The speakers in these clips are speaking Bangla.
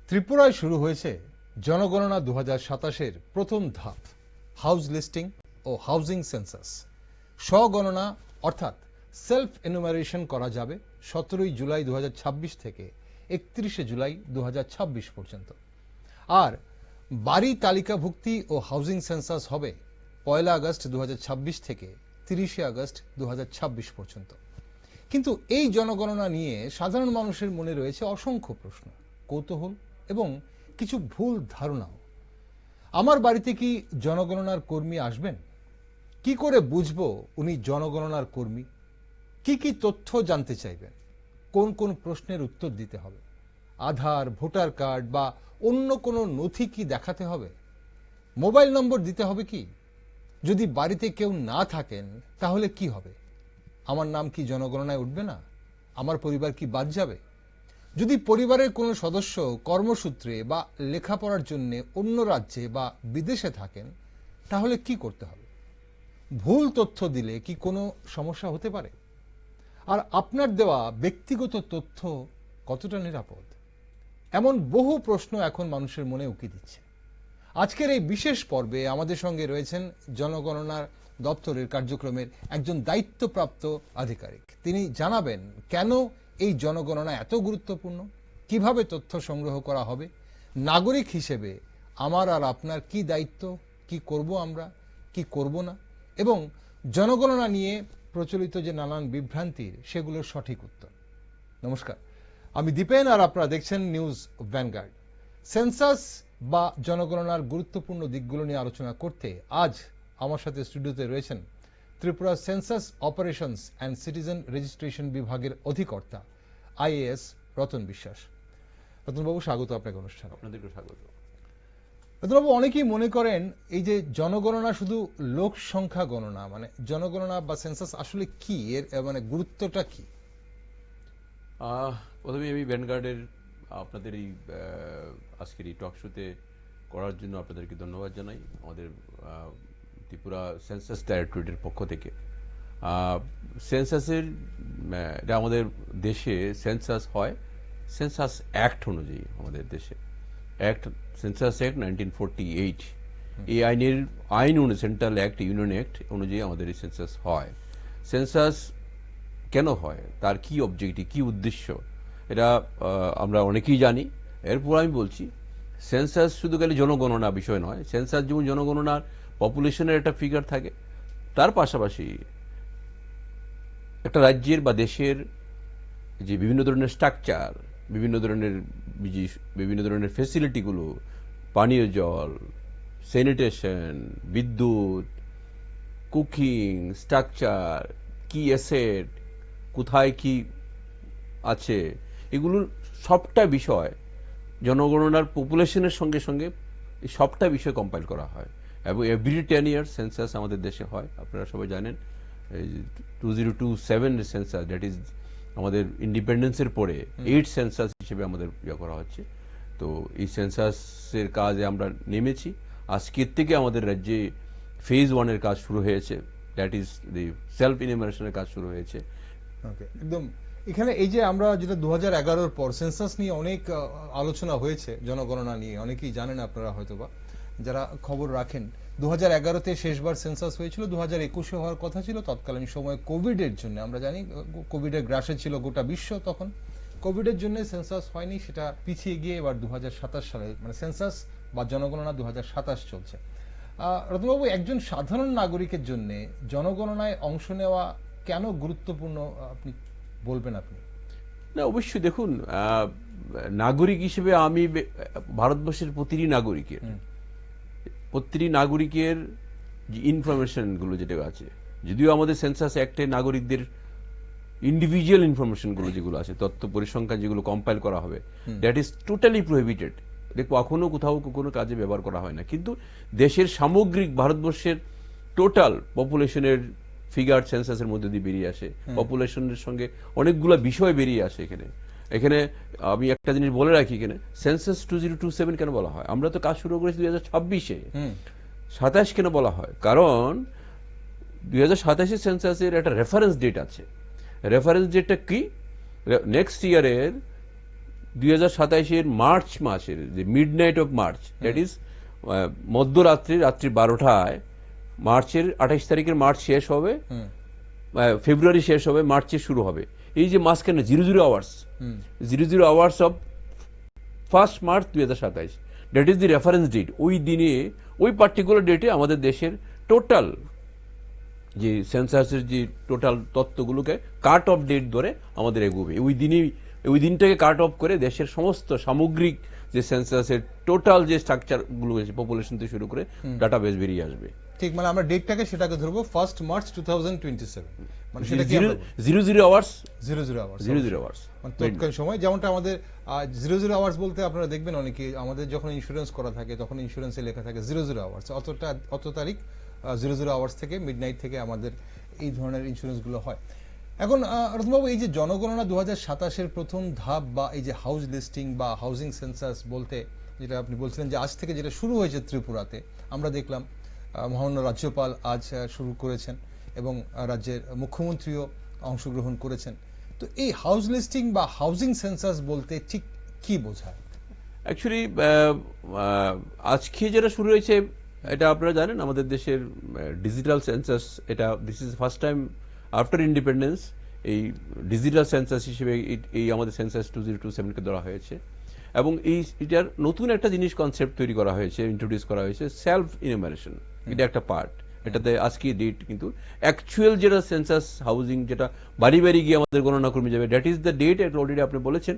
ত্রিপুরায় শুরু হয়েছে জনগণনা 2027-এর প্রথম ধাপ হাউস লিস্টিং ও হাউজিং সেন্সাস। স্বগণনা অর্থাৎ সেলফ এনুমারেশন করা যাবে 17 জুলাই 2026 থেকে 31 জুলাই 2026 পর্যন্ত। আর বাড়ি তালিকাভুক্তি ও হাউজিং সেন্সাস হবে 1 আগস্ট 2026 থেকে 30 আগস্ট 2026 পর্যন্ত। কিন্তু এই জনগণনা নিয়ে সাধারণ মানুষের মনে রয়েছে অসংখ্য প্রশ্ন, কৌতূহল এবং কিছু ভুল ধারণাও। আমার বাড়িতে কি জনগণনার কর্মী আসবেন? কি করে বুঝবো উনি জনগণনার কর্মী? কি কি তথ্য জানতে চাইবেন? কোন কোন প্রশ্নের উত্তর দিতে হবে? আধার, ভোটার কার্ড বা অন্য কোনো নথি কি দেখাতে হবে? মোবাইল নম্বর দিতে হবে কি? যদি বাড়িতে কেউ না থাকেন তাহলে কি হবে? আমার নাম কি জনগণনায় উঠবে না? আমার পরিবার কি বাদ যাবে? যদি পরিবারের কোনো সদস্য কর্মসূত্রে বা লেখাপড়ার জন্য অন্য রাজ্যে বা বিদেশে থাকেন তাহলে কি করতে হবে? ভুল তথ্য দিলে কি কোনো সমস্যা হতে পারে? আর আপনার দেওয়া ব্যক্তিগত তথ্য কতটা নিরাপদ? এমন বহু প্রশ্ন এখন মানুষের মনে উকি দিচ্ছে। আজকের এই বিশেষ পর্বে আমাদের সঙ্গে রয়েছেন জনগণনার দপ্তরের কার্যক্রমের একজন দায়িত্বপ্রাপ্ত আধিকারিক। তিনি জানাবেন কেন এই জনগণনা এত গুরুত্বপূর্ণ, কিভাবে তথ্য সংগ্রহ করা হবে, নাগরিক হিসেবে আমার আর আপনার কি দায়িত্ব, কি করব আমরা, কি করব না, এবং জনগণনা নিয়ে প্রচলিত যে নানান বিভ্রান্তির সেগুলোর সঠিক উত্তর। নমস্কার, আমি দীপেন আর আপনারা দেখছেন নিউজ ভ্যানগার্ড। সেন্সাস বা জনগণনার গুরুত্বপূর্ণ দিকগুলো নিয়ে আলোচনা করতে আজ আমার সাথে স্টুডিওতে রয়েছেন Tripura census operations and citizen registration বিভাগের অধিকর্তা আইএএস রতন বিশ্বাস। রতনবাবু, স্বাগত আপনাকে অনুষ্ঠানে। আপনাদেরকে স্বাগত। রতনবাবু, অনেকেই মনে করেন এই যে জনগণনা শুধু লোক সংখ্যা গণনা, মানে জনগণনা বা সেন্সাস আসলে কি, এর মানে গুরুত্বটা কি? প্রথমে আমি ভ্যানগার্ডের আপনাদের এই আজকের এই টক শোতে করার জন্য আপনাদেরকে ধন্যবাদ জানাই। আমাদের ত্রিপুরা সেন্সাস ডাইরেক্টরেটের পক্ষ থেকে সেন্সাসের এটা আমাদের দেশে সেন্সাস হয় সেন্সাস অ্যাক্ট অনুযায়ী। আমাদের দেশে অ্যাক্ট সেন্সাস অ্যাক্ট 1948 এই আইন অনুযায়ী, সেন্ট্রাল অ্যাক্ট, ইউনিয়ন অ্যাক্ট অনুযায়ী আমাদের এই সেন্সাস হয়। সেন্সাস কেন হয়, তার কি অবজেক্টিভ, কি উদ্দেশ্য, এটা আমরা অনেকেই জানি। এরপর আমি বলছি, সেন্সাস শুধু খালি জনগণনা বিষয় নয়। সেন্সাস যেমন জনগণনার পপুলেশনের একটা ফিগার থাকে, তার পাশাপাশি একটা রাজ্যের বা দেশের যে বিভিন্ন ধরনের স্ট্রাকচার, বিভিন্ন ধরনের ফেসিলিটিগুলো, পানীয় জল, স্যানিটেশন, বিদ্যুৎ, কুকিং, স্ট্রাকচার, কি অ্যাসেট, কোথায় কি আছে, এগুলোর সবটা বিষয় জনগণনার পপুলেশনের সঙ্গে সঙ্গে এই সবটা বিষয় কম্পাইল করা হয়। এবং এভরি 10 ইয়ার্স সেন্সাস আমাদের দেশে হয়। আপনারা সবাই জানেন 2027 সেন্সাস, দ্যাট ইজ আমাদের ইন্ডিপেন্ডেন্সের পরে 8 সেন্সাস হিসেবে আমাদের করা হচ্ছে। তো এই সেন্সাসের কাজে আমরা নেমেছি। আজকের থেকে আমাদের রাজ্যে ফেজ 1 এর কাজ শুরু হয়েছে, দ্যাট ইজ দি সেলফ ইনুমারেশনের কাজ শুরু হয়েছে। একদম। এখানে এই যে আমরা যেটা 2011-র পর সেন্সাস নিয়ে অনেক আলোচনা হয়েছে, জনগণনা নিয়ে অনেকেই জানেন আপনারা হয়তোবা যারা খবর রাখেন। 2011-তে শেষবার সেন্সাস হয়েছিল, 2021-এ হওয়ার কথা ছিল। তৎকালীন সময়ে কোভিডের জন্য, আমরা জানি কোভিডের গ্রাসে ছিল গোটা বিশ্ব, তখন কোভিডের জন্য সেন্সাস হয়নি, সেটা পিছিয়ে গিয়ে এবার 2027 সালে মানে সেন্সাস বা জনগণনা 2027 চলছে। রতনবাবু, একজন সাধারণ নাগরিকের জন্য জনগণনায় অংশ নেওয়া কেন গুরুত্বপূর্ণ আপনি বলবেন? আপনি না, অবশ্যই দেখুন, নাগরিক হিসেবে আমি ভারতবর্ষের প্রতিটি নাগরিকের যে ইনফরমেশনগুলো যেটা আছে, যদিও আমাদের সেন্সাস অ্যাক্টে নাগরিকদের ইন্ডিভিজুয়াল ইনফরমেশনগুলো যেগুলো আছে, তথ্য পরিসংখ্যান যেগুলো কম্পাইল করা হবে, দ্যাট ইজ টোটালি প্রহিবিটেড। কখনো কোথাও কোনো কাজে ব্যবহার করা হয় না। কিন্তু দেশের সামগ্রিক ভারতবর্ষের টোটাল পপুলেশনের ফিগার সেন্সাসের মধ্যে দিয়ে বেরিয়ে আসে। পপুলেশনের সঙ্গে অনেকগুলো বিষয় বেরিয়ে আসে। এখানে আমি একটা জিনিস বলে রাখি, এখানে সেন্সাস 2027 কেন বলা হয়? আমরা তো কাজ শুরু করেছি 2026-এ। 27 কেন বলা হয়? কারণ 2027 সেন্সাসের একটা রেফারেন্স ডেট আছে। রেফারেন্স ডেটটা কি? নেক্সট ইয়ারের 2027 মার্চ মাসের যে midnight of March, that is মধ্যরাত্রি, রাত্রি 12টায় মার্চের 28 তারিখের মার্চ শেষ হবে, ফেব্রুয়ারি শেষ হবে, মার্চে শুরু হবে। এই যে মাঝখানে 00 hours of 1 March 2027, that is the reference date. ওই দিনে, ওই পার্টিকুলার ডেটে আমাদের দেশের টোটাল যে সেন্সাসের যে টোটাল তথ্যগুলোকে কাট অফ ডেট ধরে আমাদের এগোবে। ওই দিনটাকে কাট অফ করে দেশের সমস্ত সামগ্রিক যে সেন্সাসের টোটাল যে স্ট্রাকচার গুলো আছে, পপুলেশন থেকে শুরু করে ডাটাবেস বেরিয়ে আসবে। ঠিক, মানে আমরা ডেটটাকে সেটাকে ধরবো 1 মার্চ 2027, মানে সেটা কি 00 আওয়ার্স, 00 আওয়ার্স মানে তৎকালীন সময়। যেমনটা আমাদের 00 আওয়ার্স বলতে আপনারা দেখবেন অনেকে আমাদের যখন ইন্স্যুরেন্স করা থাকে তখন ইন্স্যুরেন্সে লেখা থাকে 00 আওয়ার্স, অত তারিখ 00 আওয়ার্স থেকে মিডনাইট থেকে আমাদের এই ধরনের ইন্স্যুরেন্স গুলো হয়। এখন রতনবাবু, এই যে জনগণনা 2027-এর প্রথম ধাপ বা এই যে হাউস লিস্টিং বা হাউজিং সেন্সাস বলতে যেটা আপনি বলছিলেন যে আজ থেকে যেটা শুরু হয়েছে ত্রিপুরাতে, আমরা দেখলাম মহামান্য রাজ্যপাল আজ শুরু করেছেন এবং রাজ্যের মুখ্যমন্ত্রীও অংশগ্রহণ করেছেন। তো এই হাউস লিস্টিং বা হাউজিং সেন্সাস বলতে ঠিক কি বোঝায়? অ্যাকচুয়ালি আজকে যেটা শুরু হয়েছে, এটা আপনারা জানেন আমাদের দেশের ডিজিটাল সেন্সাস, এটা this is first time after independence এই ডিজিটাল সেন্সাস হিসেবে এই আমাদের সেন্সাস 2027-কে ধরা হয়েছে। এবং এটার নতুন একটা জিনিস কনসেপ্ট তৈরি করা হয়েছে, ইন্ট্রোডিউস করা হয়েছে, সেলফ ইনুমারেশন। এটা একটা পার্ট, এটাতে আজকে ডেট কিন্তু অ্যাকচুয়াল যেটা সেন্সাস হাউজিং, যেটা বাড়ি বাড়ি গিয়ে আমাদের গণনা কর্মী যাবে, that is the date. Already আপনি বলেছেন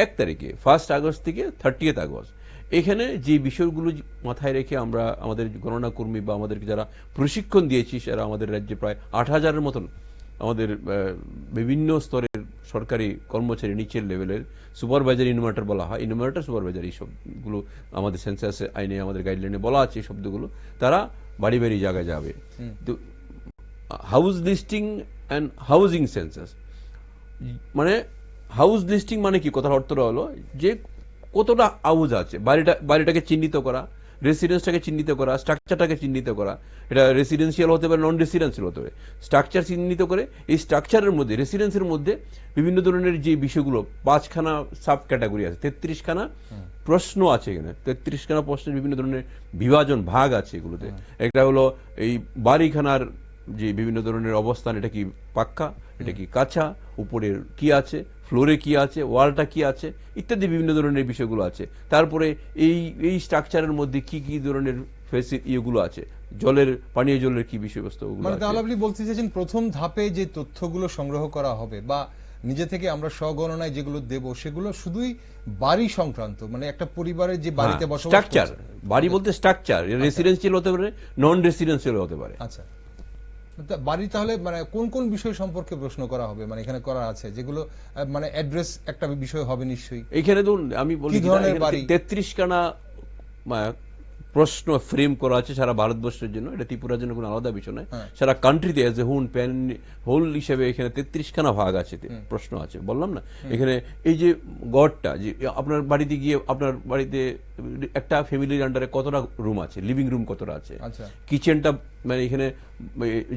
1 তারিখে, 1 আগস্ট থেকে 30 আগস্ট। এখানে যে বিষয়গুলো মাথায় রেখে আমরা আমাদের গণনা কর্মী বা আমাদের যারা প্রশিক্ষণ দিয়েছি, সেটা আমাদের রাজ্যে প্রায় 8,000-এর মতন আমাদের বিভিন্ন স্তরের সরকারি কর্মচারী, নিচের লেভেলের সুপারভাইজার, ইনভার্টার বলা হয়, ইনভার্টার সুপারভাইজার, এই সবগুলো আমাদের সেন্সাস আইনে, আমাদের গাইডলাইনে বলা আছে, এই শব্দগুলো তারা বাড়ি বাড়ি জায়গায় যাবে। তো house listing and housing census মানে, হাউস লিস্টিং মানে কি, কথার অর্থটা হলো যে কতটা হাউস আছে, বাড়িটাকে চিহ্নিত করা, রেসিডেন্সটাকে চিহ্নিত করা, স্ট্রাকচারটাকে চিহ্নিত করা। এটা রেসিডেন্সিয়াল হতে পারে, নন রেসিডেন্সিয়াল হতে পারে। স্ট্রাকচার চিহ্নিত করে এই স্ট্রাকচারের মধ্যে, রেসিডেন্সের মধ্যে বিভিন্ন ধরনের যে বিষয়গুলো, 5খানা সাব ক্যাটাগরি আছে, 33খানা প্রশ্ন আছে এখানে, 33খানা প্রশ্নের বিভিন্ন ধরনের বিভাজন, ভাগ আছে এগুলোতে। একটা হলো এই বাড়িখানার যে বিভিন্ন ধরনের অবস্থান, এটা কি পাক্কা, এটা কি কাঁচা, উপরের কি আছে, ফ্লোরে কি আছে, ওয়ালটা কি আছে, ইত্যাদি বিভিন্ন ধরনের বিষয়গুলো আছে। তারপরে এই স্ট্রাকচারের মধ্যে কি কি ধরনের ইয়েগুলো আছে, জলের, পানীয় জলের কি বিষয়বস্তু, মানে তাহলে আপনি বলতে চাইছেন প্রথম ধাপে যে তথ্যগুলো সংগ্রহ করা হবে বা নিজে থেকে আমরা স্বগণনায় যেগুলো দেব, সেগুলো শুধুই বাড়ি সংক্রান্ত, মানে একটা পরিবারের যে বাড়িতে বসবাস, স্ট্রাকচার, বাড়ি বলতে স্ট্রাকচার, রেসিডেন্সিয়াল হতে পারে, নন রেসিডেন্সিয়াল হতে পারে। আচ্ছা, বাড়ি তাহলে মানে কোন কোন বিষয় সম্পর্কে প্রশ্ন করা হবে, মানে এখানে করা আছে যেগুলো, মানে অ্যাড্রেস একটা বিষয় হবে নিশ্চয়ই এখানে। তো আমি বলি 33খানা প্রশ্ন ফ্রেম করা আছে সারা ভারতবর্ষের জন্য, এটা ত্রিপুরার জন্য কোনো আলাদা বিষয় নয়, সারা কান্ট্রিতে এজ এ হোল হিসেবে এখানে 33খানা ভাগ আছে, প্রশ্ন আছে, বললাম না। এখানে এই যে গড়টা, যে আপনার বাড়িতে গিয়ে, আপনার বাড়িতে একটা ফ্যামিলির আন্ডারে কতটা রুম আছে, লিভিং রুম কতটা আছে, কিচেনটা, মানে এখানে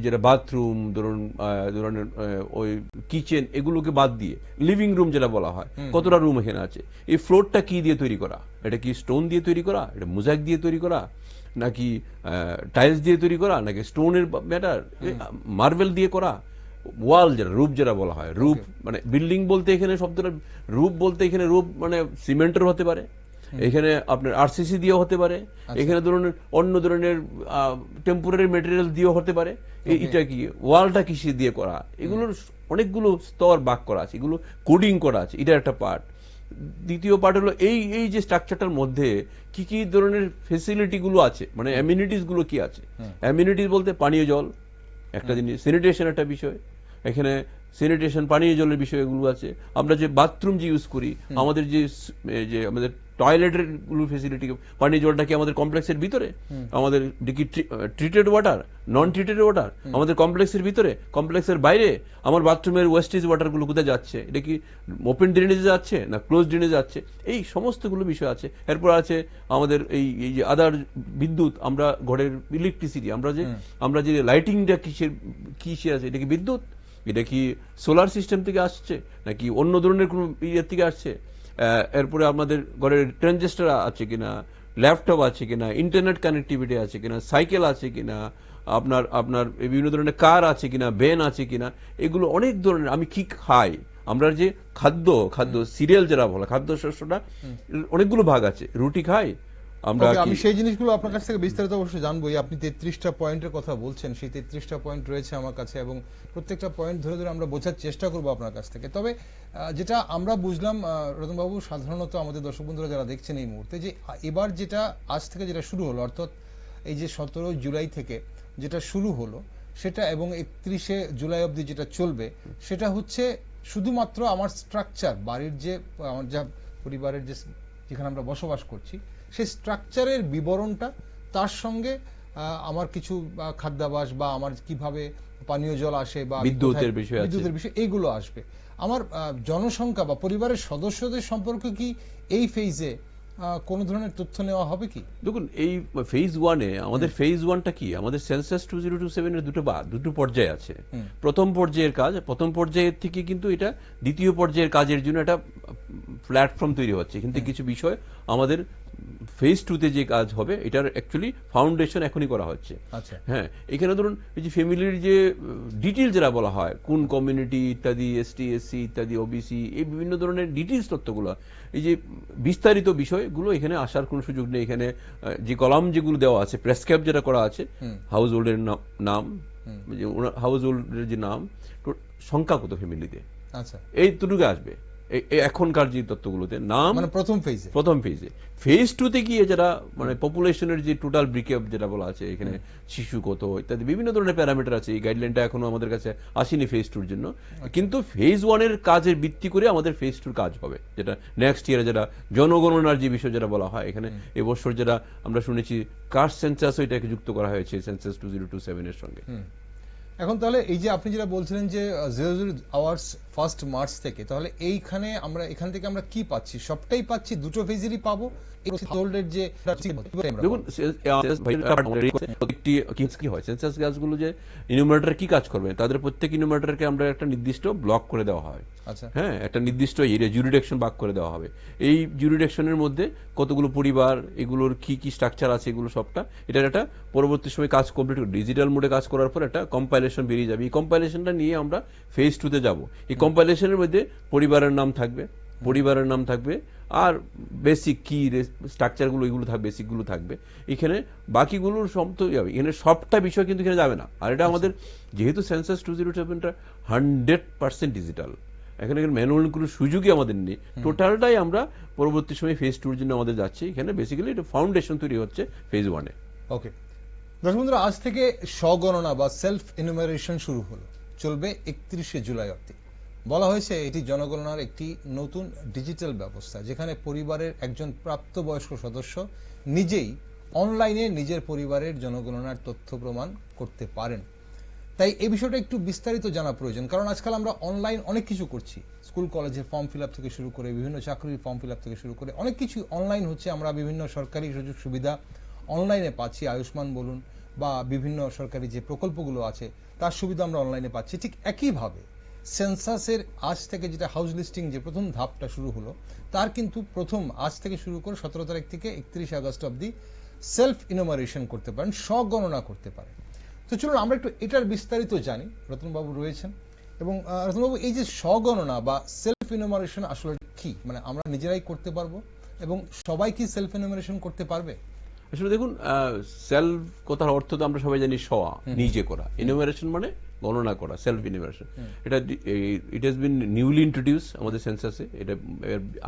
যেটা বাথরুম ধরুন ওই কিচেন, এগুলোকে বাদ দিয়ে লিভিং রুম যেটা বলা হয়, কতটা রুম এখানে আছে, এই ফ্লোরটা কি দিয়ে তৈরি করা, এটা কি স্টোন দিয়ে তৈরি করা, এটা মোজাইক দিয়ে তৈরি করা, নাকি টাইলস দিয়ে তৈরি করা, নাকি স্টোনের ম্যাটার, মার্বেল দিয়ে করা, ওয়াল যেটা, রূপ যেটা বলা হয়, রূপ মানে বিল্ডিং বলতে এখানে শব্দটা, রূপ বলতে এখানে রূপ মানে সিমেন্টের হতে পারে, এখানে আপনার আরসিসি দিয়ে হতে পারে, এখানে ধরুন অন্য ধরনের টেম্পোরারি মেটেরিয়াল দিয়ে হতে পারে, এটা কি ওয়ালটা কিসে দিয়ে করা, এগুলোর অনেকগুলো স্তর ভাগ করা আছে, এগুলো কোডিং করা আছে, এটা একটা পার্ট। দ্বিতীয় পার্ট হলো এই যে স্ট্রাকচারটার মধ্যে কি কি ধরনের ফেসিলিটি গুলো আছে, মানে অ্যামিনিটিস গুলো কি আছে। অ্যামিনিটিস বলতে পানীয় জল একটা জিনিস, স্যানিটেশন একটা বিষয়, এখানে স্যানিটেশন, পানীয় জলের বিষয়গুলো আছে। আমরা যে বাথরুম যে ইউজ করি, আমাদের যে আমাদের টয়লেটের গুলো ফেসিলিটি, পানীয় জলটা কি আমাদের কমপ্লেক্সের ভিতরে, আমাদের কি ট্রিটেড ওয়াটার, নন ট্রিটেড ওয়াটার আমাদের কমপ্লেক্সের ভিতরে, কমপ্লেক্সের বাইরে, আমার বাথরুমের ওয়েস্টেজ ওয়াটার গুলো কোথায় যাচ্ছে, এটা কি ওপেন ড্রেনেজে যাচ্ছে না ক্লোজ ড্রেনেজে যাচ্ছে, এই সমস্তগুলো বিষয় আছে। এরপর আছে আমাদের এই যে আদার বিদ্যুৎ, আমরা ঘরের ইলেকট্রিসিটি, আমরা যে লাইটিংটা কিসে আছে, এটা কি বিদ্যুৎ, এটা কি সোলার সিস্টেম থেকে আসছে নাকি অন্য ধরনের কোন ইয়ের থেকে আসছে, এরপরে আমাদের ঘরের ট্রানজিস্টর আছে কিনা, ল্যাপটপ আছে কিনা, ইন্টারনেট কানেক্টিভিটি আছে কিনা, সাইকেল আছে কিনা, আপনার আপনার বিভিন্ন ধরনের কার আছে কিনা, ভ্যান আছে কিনা, এগুলো অনেক ধরনের। আমি কি খাই, আমরা যে খাদ্য সিরিয়াল যারা বলে খাদ্য শস্যটা অনেকগুলো ভাগ আছে। রুটি খাই আমরা, আমি সেই জিনিসগুলো আপনার কাছ থেকে বিস্তারিত অবশ্যই জানবোই। আপনি 33টা পয়েন্টের কথা বলছেন, সেই 33টা পয়েন্ট রয়েছে আমার কাছে এবং প্রত্যেকটা পয়েন্ট ধরে ধরে আমরা বোঝার চেষ্টা করব আপনার কাছ থেকে। তবে যেটা আমরা বুঝলাম রতনবাবু, সাধারণত আমাদের দর্শক বন্ধুরা যারা দেখছেন এই মুহূর্তে, যে এবার যেটা আজ থেকে যেটা শুরু হলো, অর্থাৎ এই যে 17 জুলাই থেকে যেটা শুরু হলো সেটা এবং 31শে জুলাই অবধি যেটা চলবে, সেটা হচ্ছে শুধুমাত্র আমার স্ট্রাকচার, বাড়ির যে আমার যা পরিবারের যে যেখানে আমরা বসবাস করছি সেই স্ট্রাকচারের বিবরণটা, তার সঙ্গে আমার কিছু খাদ্যাভ্যাস বা আমার কিভাবে পানীয় জল আসে বা বিদ্যুতের বিষয় এইগুলো আসবে। আমার জনসংখ্যা বা পরিবারের সদস্যদের সম্পর্কে কি এই ফেজে কোন ধরনের তথ্য নেওয়া হবে কি? দেখুন, এই ফেজ 1-এ আমাদের ফেজ 1টা কি, আমাদের সেন্সাস 2027 এর দুটো পর্যায় আছে। প্রথম পর্যায়ের কাজ, প্রথম পর্যায়ের থেকে কিন্তু এটা দ্বিতীয় পর্যায়ের কাজের জন্য একটা প্ল্যাটফর্ম তৈরি হচ্ছে। কিন্তু কিছু বিষয় আমাদের ফেজ 2-তে যে কাজ হবে এটার অ্যাকচুয়ালি ফাউন্ডেশন এখনই করা হচ্ছে। হ্যাঁ, এখানে ধরুন এই যে ফ্যামিলির যে ডিটেইলস যারা বলা হয়, কোন কমিউনিটি ইত্যাদি, এসটি এসসি ইত্যাদি, ওবিসি, এই বিভিন্ন ধরনের ডিটেইলস তথ্যগুলো, এই যে বিস্তারিত বিষয়গুলো এখানে আসার কোনো সুযোগ নেই। এখানে যে কলাম যেগুলো দেওয়া আছে, প্রেসক্রাইব যেটা করা আছে, হাউস হোল্ডের নাম, হাউস হোল্ডের যে নাম, সংখ্যা কত ফ্যামিলিতে, এই দুটোকে আসবে এখনকার যে তথ্যগুলোতে নাম, মানে প্রথম ফেজে। ফেজ 2-তে গিয়ে যারা মানে পপুলেশনের যে টোটাল ব্রেকআপ যেটা বলা আছে, এখানে শিশু কত ইত্যাদি বিভিন্ন ধরনের প্যারামিটার আছে। এই গাইডলাইনটা এখনো আমাদের কাছে আসেনি ফেজ 2-র জন্য, কিন্তু ফেজ 1-এর কাজের ভিত্তি করে আমাদের ফেজ 2-র কাজ হবে, যেটা নেক্সট ইয়ারে যেটা জনগণনার যে বিষয় যেটা বলা হয়। এখানে এবছর যেটা আমরা শুনেছি কাস্ট সেন্সাস, ওইটাকে যুক্ত করা হয়েছে সেন্সাস 2027-এর সঙ্গে। এখন তাহলে এই যে আপনি যেটা বলছিলেন যে 00 আওয়ার্স 1 মার্চ থেকে, তাহলে এইখানে আমরা এখান থেকে আমরা কি পাচ্ছি? সবটাই পাচ্ছি, দুটো ফেজেরই পাবো? দেখুন, কি হয়, সেন্সাস গাছগুলো যে ইনুমারেটর কি কাজ করবে, তাদের প্রত্যেক ইনুমারেটরকে আমরা একটা নির্দিষ্ট ব্লক করে দেওয়া হয়। হ্যাঁ, একটা নির্দিষ্ট এরিয়া জুরিডিকশন ভাগ করে দেওয়া হবে। এই জুরিডিকশনের মধ্যে কতগুলো পরিবার, এগুলোর কি কি স্ট্রাকচার আছে, এগুলো সবটা এটার একটা পরবর্তী সময় কাজ কমপ্লিট করে ডিজিটাল মোডে কাজ করার পর একটা কম্পাইলেশন বেরিয়ে যাবে। এই কম্পাইলেশনটা নিয়ে আমরা ফেজ 2-তে যাব। এই কম্পাইলেশনের মধ্যে পরিবারের নাম থাকবে, আর বেসিক কি স্ট্রাকচারগুলো এগুলো থাকবে, বেসিকগুলো থাকবে। এখানে বাকিগুলোর যাবে, এখানে সবটা বিষয় কিন্তু এখানে যাবে না। আর এটা আমাদের যেহেতু সেন্সাস 2027টা 100% ডিজিটাল, এখানে ম্যানুয়াল কোনো সুযোগই আমাদের নেই। টোটালটাই আমরা পরবর্তী সময় ফেজ 2-র জন্য আমাদের যাচ্ছি। এখানে বেসিক্যালি এটা ফাউন্ডেশন তৈরি হচ্ছে ফেজ 1-এ। ওকে দর্শক বন্ধুরা, আজ থেকে স্বগণনা বা সেলফ এনুমারেশন শুরু হলো, চলবে 31শে জুলাই অবধি। বলা হয়েছে এটি জনগণনার একটি নতুন ডিজিটাল ব্যবস্থা, যেখানে পরিবারের একজন প্রাপ্তবয়স্ক সদস্য নিজেই অনলাইনে নিজের পরিবারের জনগণনার তথ্য প্রমাণ করতে পারেন। তাই এই বিষয়টা একটু বিস্তারিত জানা প্রয়োজন, কারণ আজকাল আমরা অনলাইন অনেক কিছু করছি। স্কুল কলেজের ফর্ম ফিল আপ থেকে শুরু করে, বিভিন্ন চাকরির ফর্ম ফিল আপ থেকে শুরু করে অনেক কিছু অনলাইন হচ্ছে। আমরা বিভিন্ন সরকারি সুযোগ সুবিধা অনলাইনে পাচ্ছি, আয়ুষ্মান বলুন বা বিভিন্ন সরকারি যে প্রকল্পগুলো আছে তার সুবিধা আমরা অনলাইনে পাচ্ছি। ঠিক একইভাবে সেন্সাসের আজ থেকে যেটা হাউস লিস্টিং যে প্রথম ধাপটা শুরু হলো, তার কিন্তু প্রথম আজ থেকে শুরু করে 17 তারিখ থেকে 31 আগস্ট অবধি সেলফ ইনুমারেশন করতে পারেন, স্বগণনা করতে পারেন। তো চলুন আমরা একটু এটার বিস্তারিত জানি। রতনবাবু রয়েছেন, এবং রতনবাবু, এই যে স্বগণনা বা সেলফ ইনুমারেশন আসলে কি, মানে আমরা নিজেরাই করতে পারবো এবং সবাই কি সেলফ ইনুমারেশন করতে পারবে? আসলে দেখুন, সেলফ কথার অর্থ তো আমরা সবাই জানি নিজে করা, ইনুমারেশন মানে গণনা করা, সেলফ ইনুমারেশন। এটা it has been newly introduce আমাদের সেন্সাসে। এটা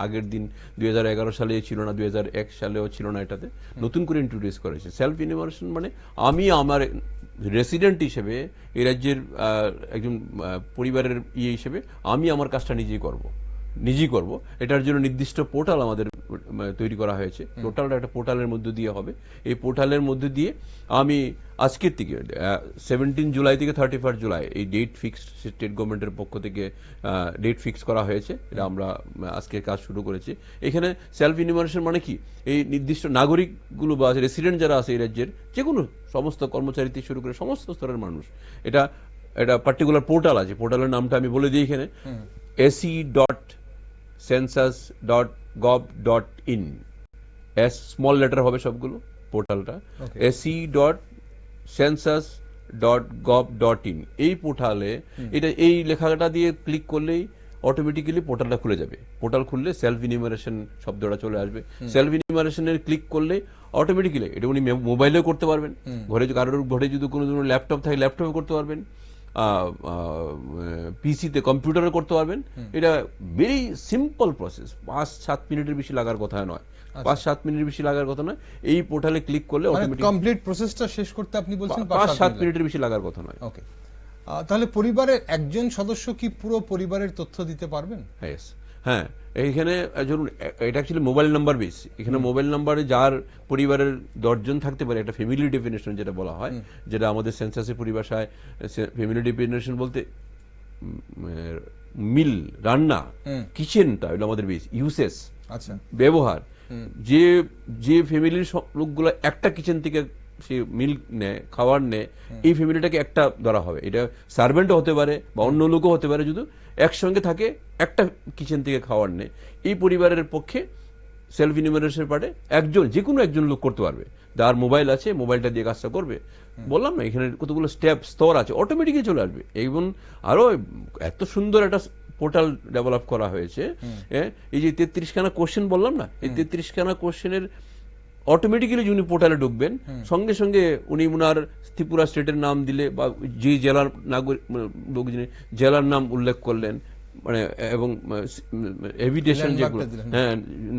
আগের দিন 2011 সালে ছিল না, 2001 সালেও ছিল না, এটাতে নতুন করে ইন্ট্রোডিউস করেছে। সেলফ ইনুমারেশন মানে আমি আমার রেসিডেন্ট হিসেবে, এই রাজ্যের একজন পরিবারের হিসেবে আমি আমার কাজটা নিজেই করব। এটার জন্য নির্দিষ্ট পোর্টাল আমাদের তৈরি করা হয়েছে। টোটালটা একটা পোর্টালের মধ্যে দিয়ে হবে। এই পোর্টালের মধ্যে দিয়ে আমি আজকের থেকে 17 জুলাই থেকে 31 জুলাই এই ডেট ফিক্সড, স্টেট গভর্নমেন্টের পক্ষ থেকে ডেট ফিক্স করা হয়েছে। এটা আমরা আজকে কাজ শুরু করেছি। এখানে সেলফ ইনুমারেশন মানে কি, এই নির্দিষ্ট নাগরিকগুলো বা রেসিডেন্ট যারা আছে এই রাজ্যের, যে কোনো সমস্ত কর্মচারী থেকে শুরু করে সমস্ত স্তরের মানুষ, এটা পার্টিকুলার পোর্টাল আছে। পোর্টালের নামটা আমি বলে দিই এখানে, ac.css census.gov.in, স্মল লেটার হবে সবগুলো পোর্টালটা, se.census.gov.in, এই পোর্টালে এটা এই লেখাটা দিয়ে ক্লিক করলেই অটোমেটিক্যালি পোর্টালটা খুলে যাবে। পোর্টাল খুললে সেলফ ইনিউমারেশন শব্দটা চলে আসবে। সেলফ ইনিউমারেশনের ক্লিক করলে অটোমেটিক্যালি এটা উনি মোবাইলেও করতে পারবেন, কারোর ঘরে যদি কোনো ল্যাপটপ থাকে ল্যাপটপে করতে পারবেন, পিসিতে কম্পিউটারে করতে পারবেন। এটা ভেরি সিম্পল প্রসেস, 5-7 মিনিটের বেশি লাগার কথা নয়, 5-7 মিনিটের বেশি লাগার কথা নয়। এই পোর্টালে ক্লিক করলে অটোমেটিক কমপ্লিট প্রসেসটা শেষ করতে আপনি বলছেন 5-7 মিনিটের বেশি লাগার কথা নয়। ওকে, তাহলে পরিবারের একজন সদস্য কি পুরো পরিবারের তথ্য দিতে পারবেন? হ্যাঁ, এইখানে ধরুন এটা অ্যাকচুয়ালি মোবাইল নাম্বার বেস। এখানে মোবাইল নাম্বারে যার পরিবারের 10 জন থাকতে পারে, একটা ফ্যামিলি ডেফিনেশন যেটা বলা হয়, যেটা আমাদের সেন্সাসের পরিভাষায় ফ্যামিলি ডেফিনেশন বলতে মিল, রান্না, কিচেনটা হলো আমাদের বেস, ইউসেস, আচ্ছা, ব্যবহার। যে ফ্যামিলির লোকগুলো একটা কিচেন থেকে সে মিল নেয়, খাবার নেয়, এই ফ্যামিলিটাকে একটা ধরা হবে। এটা সার্ভেন্টও হতে পারে বা অন্য লোকও হতে পারে, যদি একসঙ্গে থাকে একটা কিচেন থেকে খাবার নেয়। এই পরিবারের পক্ষে সেলফ ইনিউমারেশন পার্টে একজন, যে কোনো একজন লোক করতে পারবে, যার মোবাইল আছে মোবাইলটা দিয়ে কাজটা করবে। বললাম না এখানে কতগুলো স্তর আছে, অটোমেটিক্যালি চলে আসবে। এবং আরো এত সুন্দর একটা পোর্টাল ডেভেলপ করা হয়েছে। এই যে 33খানা কোশ্চেন বললাম না, এই 33খানা কোশ্চেনের অটোমেটিক্যালি উনি পোর্টালে ঢুকবেন, সঙ্গে সঙ্গে উনি উনার ত্রিপুরা স্টেটের নাম দিলে বা যে জেলার নাগরিক লোক যিনি জেলার নাম উল্লেখ করলেন, মানে এবং এভিটেশন যেগুলো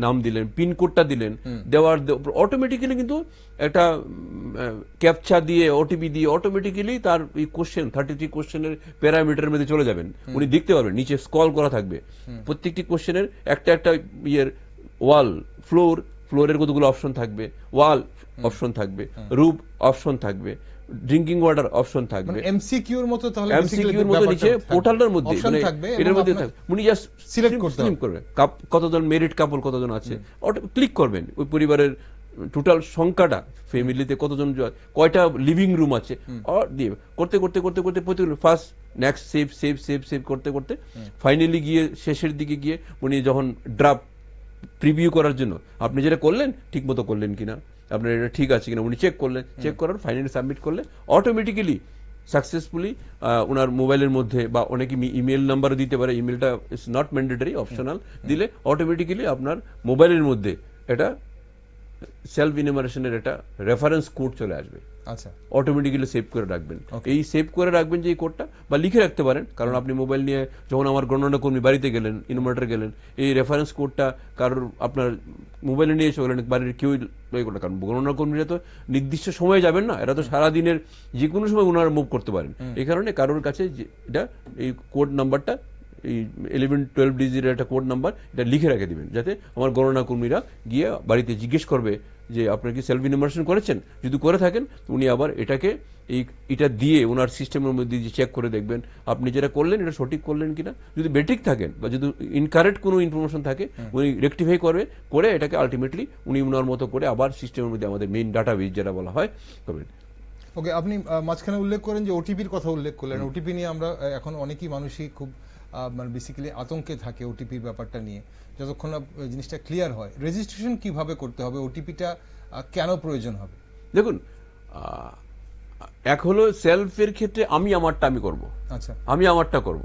নাম দিলেন, পিনকোডটা দিলেন, দেওয়ার অটোমেটিক্যালি কিন্তু একটা ক্যাপচা দিয়ে ওটিপি দিয়ে অটোমেটিক্যালি তার এই কোশ্চেন 33 কোশ্চেনের প্যারামিটারের মধ্যে চলে যাবেন। উনি দেখতে পারবেন, নিচে স্ক্রল করা থাকবে, প্রত্যেকটি কোশ্চেনের একটা একটা ইয়ের ওয়াল, ফ্লোরের কতগুলো অপশন থাকবে, ওয়াল অপশন থাকবে, রুফ অপশন থাকবে, ড্রিঙ্কিং ওয়াটার অপশন থাকবে, এমসিকিউর মতো। তাহলে এমসিকিউর মতো নিচে পোর্টালটার মধ্যে এটার মধ্যে থাকবে। উনি জাস্ট সিলেক্ট করবে কতজন মেরিড কাপল কতজন আছে, ক্লিক করবেন, ওই পরিবারের টোটাল সংখ্যাটা, ফ্যামিলিতে কতজন, কয়টা লিভিং রুম আছে, দিয়ে করতে করতে করতে করতে প্রত্যেক first next save save save save করতে করতে ফাইনালি গিয়ে শেষের দিকে গিয়ে উনি যখন ড্রাফট প্রিভিউ করার জন্য আপনি যেটা করলেন ঠিক মতো করলেন কিনা, আপনার এটা ঠিক আছে কিনা উনি চেক করলেন, চেক করার ফাইনালি সাবমিট করলে অটোমেটিক্যালি সাকসেসফুলি ওনার মোবাইলের মধ্যে, বা অনেকে ইমেল নাম্বারও দিতে পারে, ইমেলটা ইজ নট ম্যান্ডেটরি, অপশনাল, দিলে অটোমেটিক্যালি আপনার মোবাইলের মধ্যে এটা সেলফ ইনিউমারেশনের একটা রেফারেন্স কোড চলে আসবে। আচ্ছা, অটোমেটিক্যালি সেভ করে রাখবেন। এই সেভ করে রাখবেন যে এই কোডটা, বা লিখে রাখতে পারেন, কারণ আপনি মোবাইল নিয়ে যখন আমার গণনা কর্মী বাড়িতে গেলেন, ইনভার্টার গেলেন, এই রেফারেন্স কোডটা কারোর আপনার মোবাইলে নিয়ে এসে গেলেন, বাড়ির কেউ কারণ গণনা কর্মীরা তো নির্দিষ্ট সময়ে যাবেন না, এরা তো সারাদিনের যে কোনো সময় ওনারা মুভ করতে পারেন। এই কারণে কারোর কাছে এটা এই কোড নাম্বারটা, এই 11-12 ডিজিটের একটা কোড নাম্বার, এটা লিখে রেখে দিবেন, যাতে আমার গণনা কর্মীরা গিয়ে বাড়িতে জিজ্ঞেস করবে যে আপনার কি সেলফ ইনিউমারেশন করেছেন, যদি করে থাকেন উনি আবার এটাকে এটা দিয়ে ওনার সিস্টেমের মধ্যে চেক করে দেখবেন আপনি যেটা করলেন এটা সঠিক করলেন কিনা। যদি বেঠিক থাকেন বা যদি ইনকারেক্ট কোনো ইনফরমেশন থাকে উনি রেকটিফাই করবে, করে এটাকে আলটিমেটলি উনি ওনার মতো করে আবার সিস্টেমের মধ্যে আমাদের মেইন ডাটাবেস যেটা বলা হয় করবেন। ওকে, আপনি মাঝখানে উল্লেখ করেন যে ওটিপির কথা উল্লেখ করলেন। ওটিপি নিয়ে আমরা এখন অনেকই মানুষই খুব মানে বেসিক্যালি আতঙ্কে থাকে ওটিপির ব্যাপারটা নিয়ে। যতক্ষণ না জিনিসটা ক্লিয়ার হয়, রেজিস্ট্রেশন কিভাবে করতে হবে, ওটিপিটা কেন প্রয়োজন হবে? দেখুন, এক হলো সেলফের ক্ষেত্রে আমি আমারটা আমি করব, আচ্ছা আমি আমারটা করব,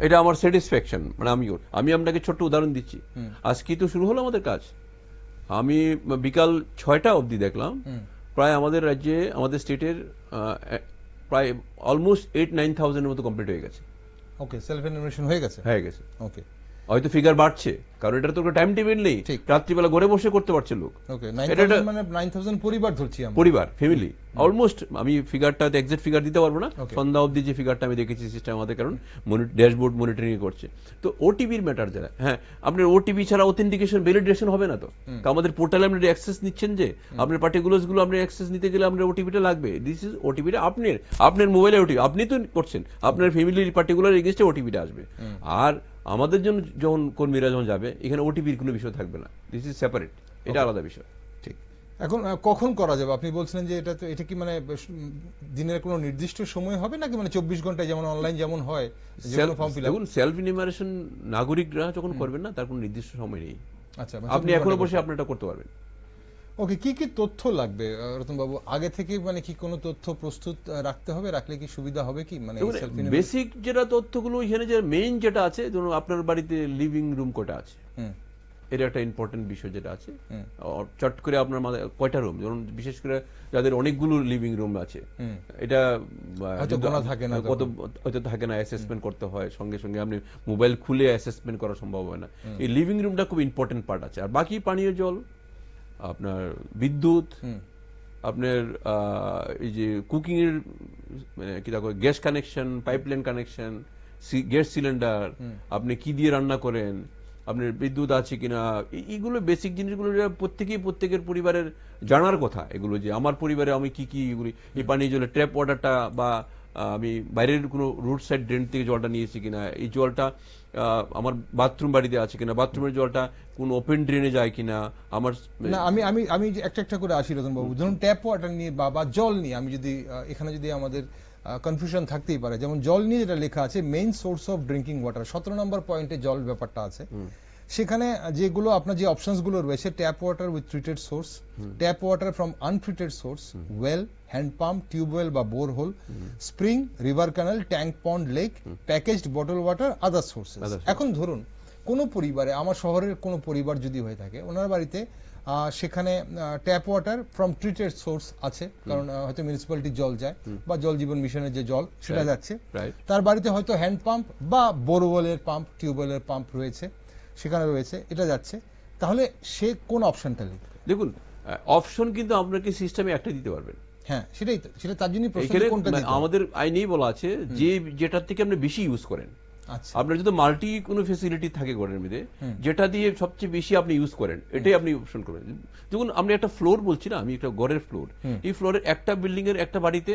এটা আমার স্যাটিসফ্যাকশন, মানে আমি আপনাকে ছোট্ট উদাহরণ দিচ্ছি। আজকে তো শুরু হলো আমাদের কাজ, আমি বিকাল 6টা অবধি দেখলাম প্রায় আমাদের রাজ্যে, আমাদের স্টেটের প্রায় অলমোস্ট 8-9,000 এর মতো কমপ্লিট হয়ে গেছে। ওকে, সেলফ ইনিউমারেশন হয়ে গেছে। ওকে, হয়তো ফিগার বাড়ছে, কারণ এটা তো টাইম টেবিল নেই, রাত্রিবেলা ঘরে বসে করতে পারছে লোক। ওকে, 9,000 মানে 9,000 পরিবার ধরছি আমরা, পরিবার, ফ্যামিলি অলমোস্ট। আমি ফিগারটা এক্সাক্ট ফিগার দিতে পারবো না, সন্ধ্যা অবধি যে ফিগারটা আমি দেখেছি সিস্টেম আমাদের, কারণ ড্যাশবোর্ড মনিটরিং করছে। তো ওটিপির ম্যাটার যারা, হ্যাঁ আপনার ওটিপি ছাড়া অথেন্টিকেশন ভ্যালিডেশন হবে না। তো আমাদের পোর্টালে আপনি অ্যাক্সেস নিচ্ছেন, যে আপনার পার্টিকুলার্স গুলো আপনি অ্যাক্সেস নিতে গেলে আপনার ওটিপিটা লাগবে। দিস ইজ ওটিপিটা আপনার মোবাইলে ওটিপি আপনি তো করছেন, আপনার ফ্যামিলির পার্টিকুলার এগেইনস্টে ওটিপিটা আসবে। আর আমাদের জন্য যখন কর্মীরা যখন যাবে, এখানে ওটিপির কোনো বিষয় থাকবে না, দিস ইজ সেপারেট, এটা আলাদা বিষয়। ঠিক, এখন কখন করা যাবে? আপনি বলছিলেন যে এটা কি মানে দিনের কোনো নির্দিষ্ট সময় হবে নাকি মানে 24 ঘন্টায় যেমন অনলাইন যেমন হয় ফর্ম ফিল আপ? দেখুন, সেলফ ইনিমারেশন নাগরিকরা যখন করবেন না, তার কোনো নির্দিষ্ট সময় নেই। আচ্ছা, আপনি এখনো বসে আপনি এটা করতে পারবেন। ওকে, কি কি তথ্য লাগবে রতন বাবু? আগে থেকে মানে কি কোনো তথ্য প্রস্তুত রাখতে হবে? রাখলে কি সুবিধা হবে কি? মানে বেসিক যেটা তথ্যগুলো এখানে যে মেইন যেটা আছে, ধরুন আপনার বাড়িতে লিভিং রুম কটা আছে, এটা একটা ইম্পর্টেন্ট বিষয় যেটা আছে। চট করে আপনার কয়টা রুম, ধরুন বিশেষ করে যাদের অনেকগুলো লিভিং রুম আছে, এটা হয়তো থাকে না, অ্যাসেসমেন্ট করতে হয় সঙ্গে সঙ্গে, আপনি মোবাইল খুলে অ্যাসেসমেন্ট করা সম্ভব হয় না। এই লিভিং রুমটা খুব ইম্পর্টেন্ট পার্ট আছে। আর বাকি পানীয় জল, আপনার বিদ্যুৎ, আপনার এই যে কুকিং এর মানে কি দেখো, gas connection, pipeline connection, gas cylinder, আপনি কি দিয়ে রান্না করেন, আপনার বিদ্যুৎ আছে কিনা, এইগুলো বেসিক জিনিসগুলো প্রত্যেকের পরিবারের জানার কথা। এগুলো যে আমার পরিবারে আমি কি কি এগুলি, এই পানীয় জলের ট্যাপ ওয়াটারটা, বা আমি বাইরের কোনো রোড সাইড ড্রেন থেকে জলটা নিয়েছি কিনা, এই জলটা আমার বাথরুম বাড়িতে আছে কিনা, বাথরুমের জলটা কোন ওপেন ড্রেনে যায় কিনা, আমার না আমি একটা করে আসি রতন বাবু। ধরুন ট্যাপ ওয়াটার নিয়ে বা জল নিয়ে আমি যদি এখানে যদি আমাদের কনফিউশন থাকতেই পারে, যেমন জল নিয়ে যেটা লেখা আছে main source of drinking water, 17 নম্বর পয়েন্টে জল ব্যাপারটা আছে। সেখানে যেগুলো আপনার যে অপশনস গুলো রয়েছে, tap water with treated source, tap water from untreated source, well, hand pump, tube well বা borehole, spring, river canal, tank, pond, lake, packaged bottle water, other sources. এখন ধরুন কোনো পরিবারে, আমার শহরের কোনো পরিবার যদি হয়ে থাকে, ওনার বাড়িতে সেখানে tap water from treated source আছে, কারণ হয়তো মিউনিসিপ্যালিটির জল যায় বা জল জীবন মিশনের যে জল সেটা যাচ্ছে, তার বাড়িতে হয়তো হ্যান্ড পাম্প বা বোরওয়েলের পাম্প, টিউবওয়েলের পাম্প রয়েছে, সেখানে রয়েছে, এটা যাচ্ছে, তাহলে সে কোন অপশনটা লিখবে? দেখুন, অপশন কিন্তু আপনাকে সিস্টেমে একটা দিতে পারবেন। হ্যাঁ, সেটা তার জন্য আমাদের আইনেই বলা আছে যে যেটার থেকে আপনি বেশি ইউজ করেন, আপনার যদি মাল্টি কোনো ফেসিলিটি থাকে ঘরের মধ্যে, যেটা দিয়ে সবচেয়ে বেশি আপনি ইউজ করেন, এটাই আপনি অপশন করবেন। দেখুন, আমরা একটা ফ্লোর বলছি না, আমি একটা ঘরের ফ্লোর, এই ফ্লোরের একটা বিল্ডিং এর একটা বাড়িতে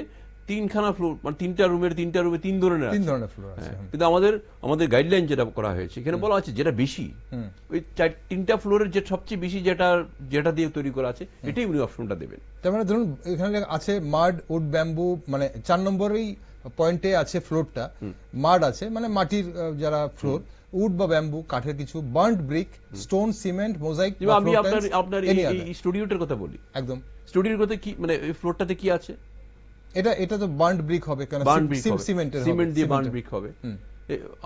3খানা ফ্লোর, মানে 3টা রুমে 3 ধরনের ফ্লোর আছে। কিন্তু আমাদের গাইডলাইন যেটা করা হয়েছে, এখানে বলা আছে যেটা বেশি, ওই 3টা ফ্লোরের যে সবচেয়ে বেশি যেটা দিয়ে তৈরি করা আছে, এটাই উনি অপশনটা দেবেন। তার মানে ধরুন এখানে আছে মাড, উড, ব্যাম্বু, মানে 4 নম্বরেই পয়েন্টে আছে ফ্লোরটা, মাড আছে মানে মাটির যারা ফ্লোর, উড বা ব্যাম্বু কাঠের কিছু, burned brick, stone, cement, mosaic. আমি আপনার এই স্টুডিওটার কথা বলি, একদম স্টুডিওর কথা কি, মানে এই ফ্লোরটাতে কি আছে? এটা তো বার্নড ব্রিক হবে, কারণ সিমেন্ট দিয়ে বার্নড ব্রিক হবে।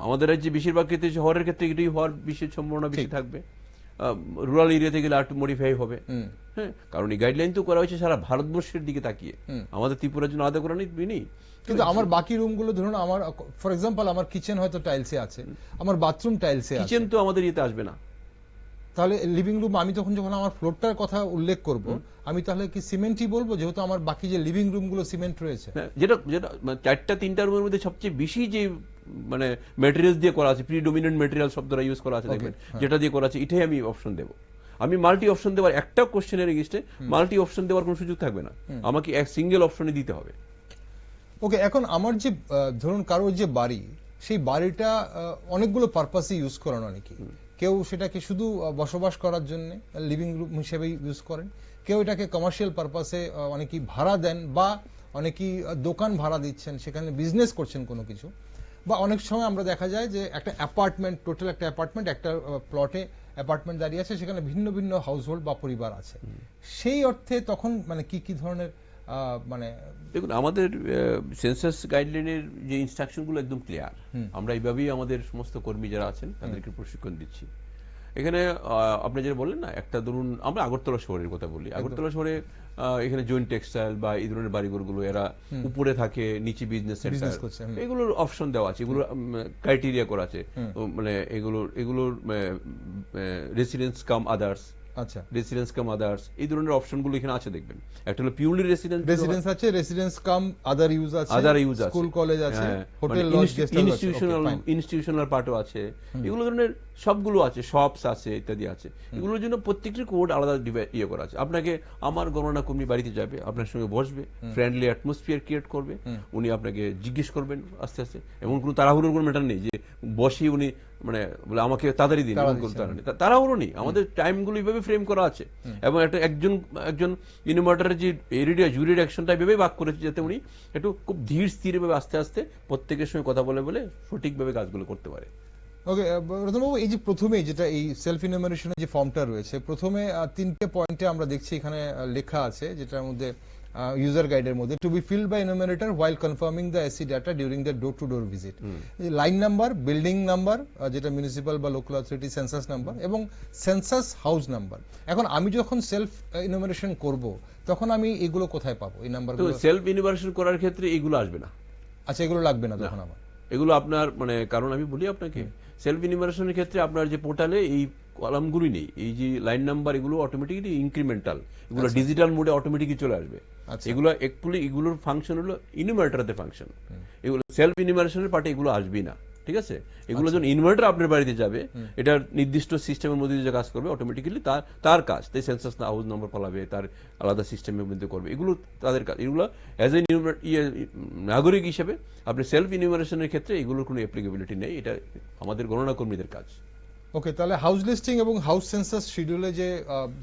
আমাদের রাজ্যে বেশিরভাগ ক্ষেত্রে, শহরের ক্ষেত্রে এটাই হওয়ার বিশেষ সম্ভাবনা বেশি থাকবে। রুরাল এরিয়াতে গেলে আর্ট মডিফাই হবে। হ্যাঁ, কারণ এই গাইডলাইন তো করা হয়েছে সারা ভারতবর্ষের দিকে তাকিয়ে, আমাদের ত্রিপুরার জন্য আলাদা করা নেই। কিন্তু আমার বাকি রুমগুলো ধরুন, আমার ফর এক্সাম্পল আমার কিচেন হয়তো টাইলসে আছে, আমার বাথরুম টাইলসে আছে, কিচেন তো আমাদের ইয়েতে আসবে না, তাহলে লিভিং রুম আমি যখন আমার ফ্লোরটার কথা উল্লেখ করব, আমি তাহলে কি সিমেন্টই বলবো, যেহেতু আমার বাকি যে লিভিং রুম গুলো সিমেন্ট রয়েছে? যেটা 4টা-3টা রুমের মধ্যে সবচেয়ে বেশি যে মানে ম্যাটেরিয়ালস দিয়ে করা আছে, প্রিডোমিনেন্ট ম্যাটেরিয়াল শব্দটা ইউজ করা আছে, দেখবেন যেটা দিয়ে করা আছে, এটাই আমি অপশন দেব। আমি মাল্টি অপশন দেওয়ার একটা কোশ্চেনের এগেইনস্টে মাল্টি অপশন দেওয়ার কোনো সুযোগ থাকবে না, আমাকে এক সিঙ্গেল অপশনে দিতে হবে। ওকে, এখন আমার যে ধরুন কারোর যে বাড়ি, সেই বাড়িটা অনেকগুলো পারপাসে ইউজ করেন অনেকে, কেউ সেটাকে শুধু বসবাস করার জন্য লিভিং রুম হিসেবে ইউজ করেন, কেউ এটাকে কমার্শিয়াল পারপাসে অনেকেই ভাড়া দেন, বা অনেকেই দোকান ভাড়া দিচ্ছেন, সেখানে বিজনেস করছেন কোনো কিছু, বা অনেক সময় আমরা দেখা যায় যে একটা অ্যাপার্টমেন্ট, টোটাল একটা অ্যাপার্টমেন্ট, একটা প্লটে অ্যাপার্টমেন্ট দাঁড়িয়ে আছে, সেখানে ভিন্ন ভিন্ন হাউসহোল্ড বা পরিবার আছে। সেই অর্থে তখন মানে কি ধরনের মানে? দেখুন, আমাদের সেন্সাস গাইডলাইনের যে ইনস্ট্রাকশনগুলো একদম ক্লিয়ার, আমরা এইভাবেই আমাদের সমস্ত কর্মী যারা আছেন তাদেরকে প্রশিক্ষণ দিচ্ছি। এখানে আপনি যেটা বললেন না, একটা ধরুন আমরা আগরতলা শহরের কথা বলি, আগরতলা শহরে এখানে জয়েন্ট টেক্সটাইল বা এই ধরনের বাড়িঘরগুলো, এরা উপরে থাকে, নিচে বিজনেস সেন্টার, এগুলোর অপশন দেওয়া আছে, এগুলোর ক্রাইটেরিয়া করা আছে, মানে এগুলোর রেসিডেন্স কাম আদার্স, আচ্ছা, রেসিডেন্স কাম আদার্স, এই ধরনের অপশনগুলো এখানে আছে, দেখবেন। একটা হলো পিউরলি রেসিডেন্স আছে, রেসিডেন্স কাম আদার ইউজ আছে, স্কুল কলেজ আছে, hotel lodge guest house, institutional পার্টও আছে, এগুলো ধরনের সবগুলো আছে, শপস আছে, ইত্যাদি আছে। এগুলোর জন্য প্রত্যেকটি কোড আলাদা ইয়ে করা আছে। আপনাকে আমার গণনা কর্মী বাড়িতে যাবে, আপনার সঙ্গে বসবে, ফ্রেন্ডলি অ্যাটমসফিয়ার ক্রিয়েট করবে, উনি আপনাকে জিজ্ঞেস করবেন আস্তে আস্তে, এমন কোনো তাড়াহুড়োর কোনো ম্যাটার নেই যে বসে উনি মানে বলে আমাকে তাড়াতাড়ি দিন, তাড়াহুড়ো নেই, আমাদের টাইমগুলো এইভাবে ফ্রেম করা আছে এবং একজন ইনভার্টারের যে এরিয়া জুরির অ্যাকশনটা এইভাবে ভাগ করেছে যাতে উনি একটু খুব ধীর স্থির ভাবে আস্তে আস্তে প্রত্যেকের সঙ্গে কথা বলে বলে সঠিকভাবে কাজগুলো করতে পারে। ওকে রতনবাবু, এই যে প্রথমে যেটা এই সেলফ ইনুমারেশনের যে ফর্মটা রয়েছে, প্রথমে 3টে পয়েন্টে আমরা দেখছি এখানে লেখা আছে, যেটার মধ্যে ইউজার গাইডের মধ্যে to be filled by enumerator while confirming the AC data during the door to door visit. Line number, building number যেটা মিউনিসিপাল বা লোকাল অথরিটি সেন্সাস নাম্বার, এবং সেন্সাস হাউস নাম্বার। এখন আমি যখন সেলফ ইনুমারেশন করব তখন আমি এগুলো কোথায় পাবো, এই নাম্বারগুলো? সেলফ ইনুমারেশন করার ক্ষেত্রে এগুলো আসবে না। আচ্ছা, এগুলো লাগবে না তখন আমার? এগুলো আপনার মানে কারণ আমি বলি আপনাকে, সেলফ ইনুমারেশনের ক্ষেত্রে আপনার যে পোর্টালে এই কলামগুলি নেই, এই যে লাইন নাম্বার এগুলো অটোমেটিক্যালি ইনক্রিমেন্টাল, এগুলো ডিজিটাল মোডে অটোমেটিকলি চলে আসবে। এগুলো অ্যাকচুয়ালি এগুলোর ফাংশন হলো ইনুমারেটরের ফাংশন, এগুলো সেলফ ইনুমারেশনের পার্টে এগুলো আসবেই না, ঠিক আছে? এগুলো যখন ইনভার্টার আপনার বাড়িতে যাবে, এটা নির্দিষ্ট সিস্টেমের মধ্যে যে কাজ করবে অটোমেটিক্যালি তার কাজ, তাই সেন্সাস না হাউস নাম্বার ফলাবে, তার আলাদা সিস্টেমের মধ্যে করবে, এগুলো তাদের কাজ। এগুলো অ্যাজ এ নাগরিক হিসেবে আপনি সেলফ ইনুমারেশনের ক্ষেত্রে এগুলোর কোনো অ্যাপ্লিকেবিলিটি নেই, এটা আমাদের গণনা কর্মীদের কাজ। ওকে, তাহলে হাউস লিস্টিং এবং হাউস সেন্সাস শিডিউলে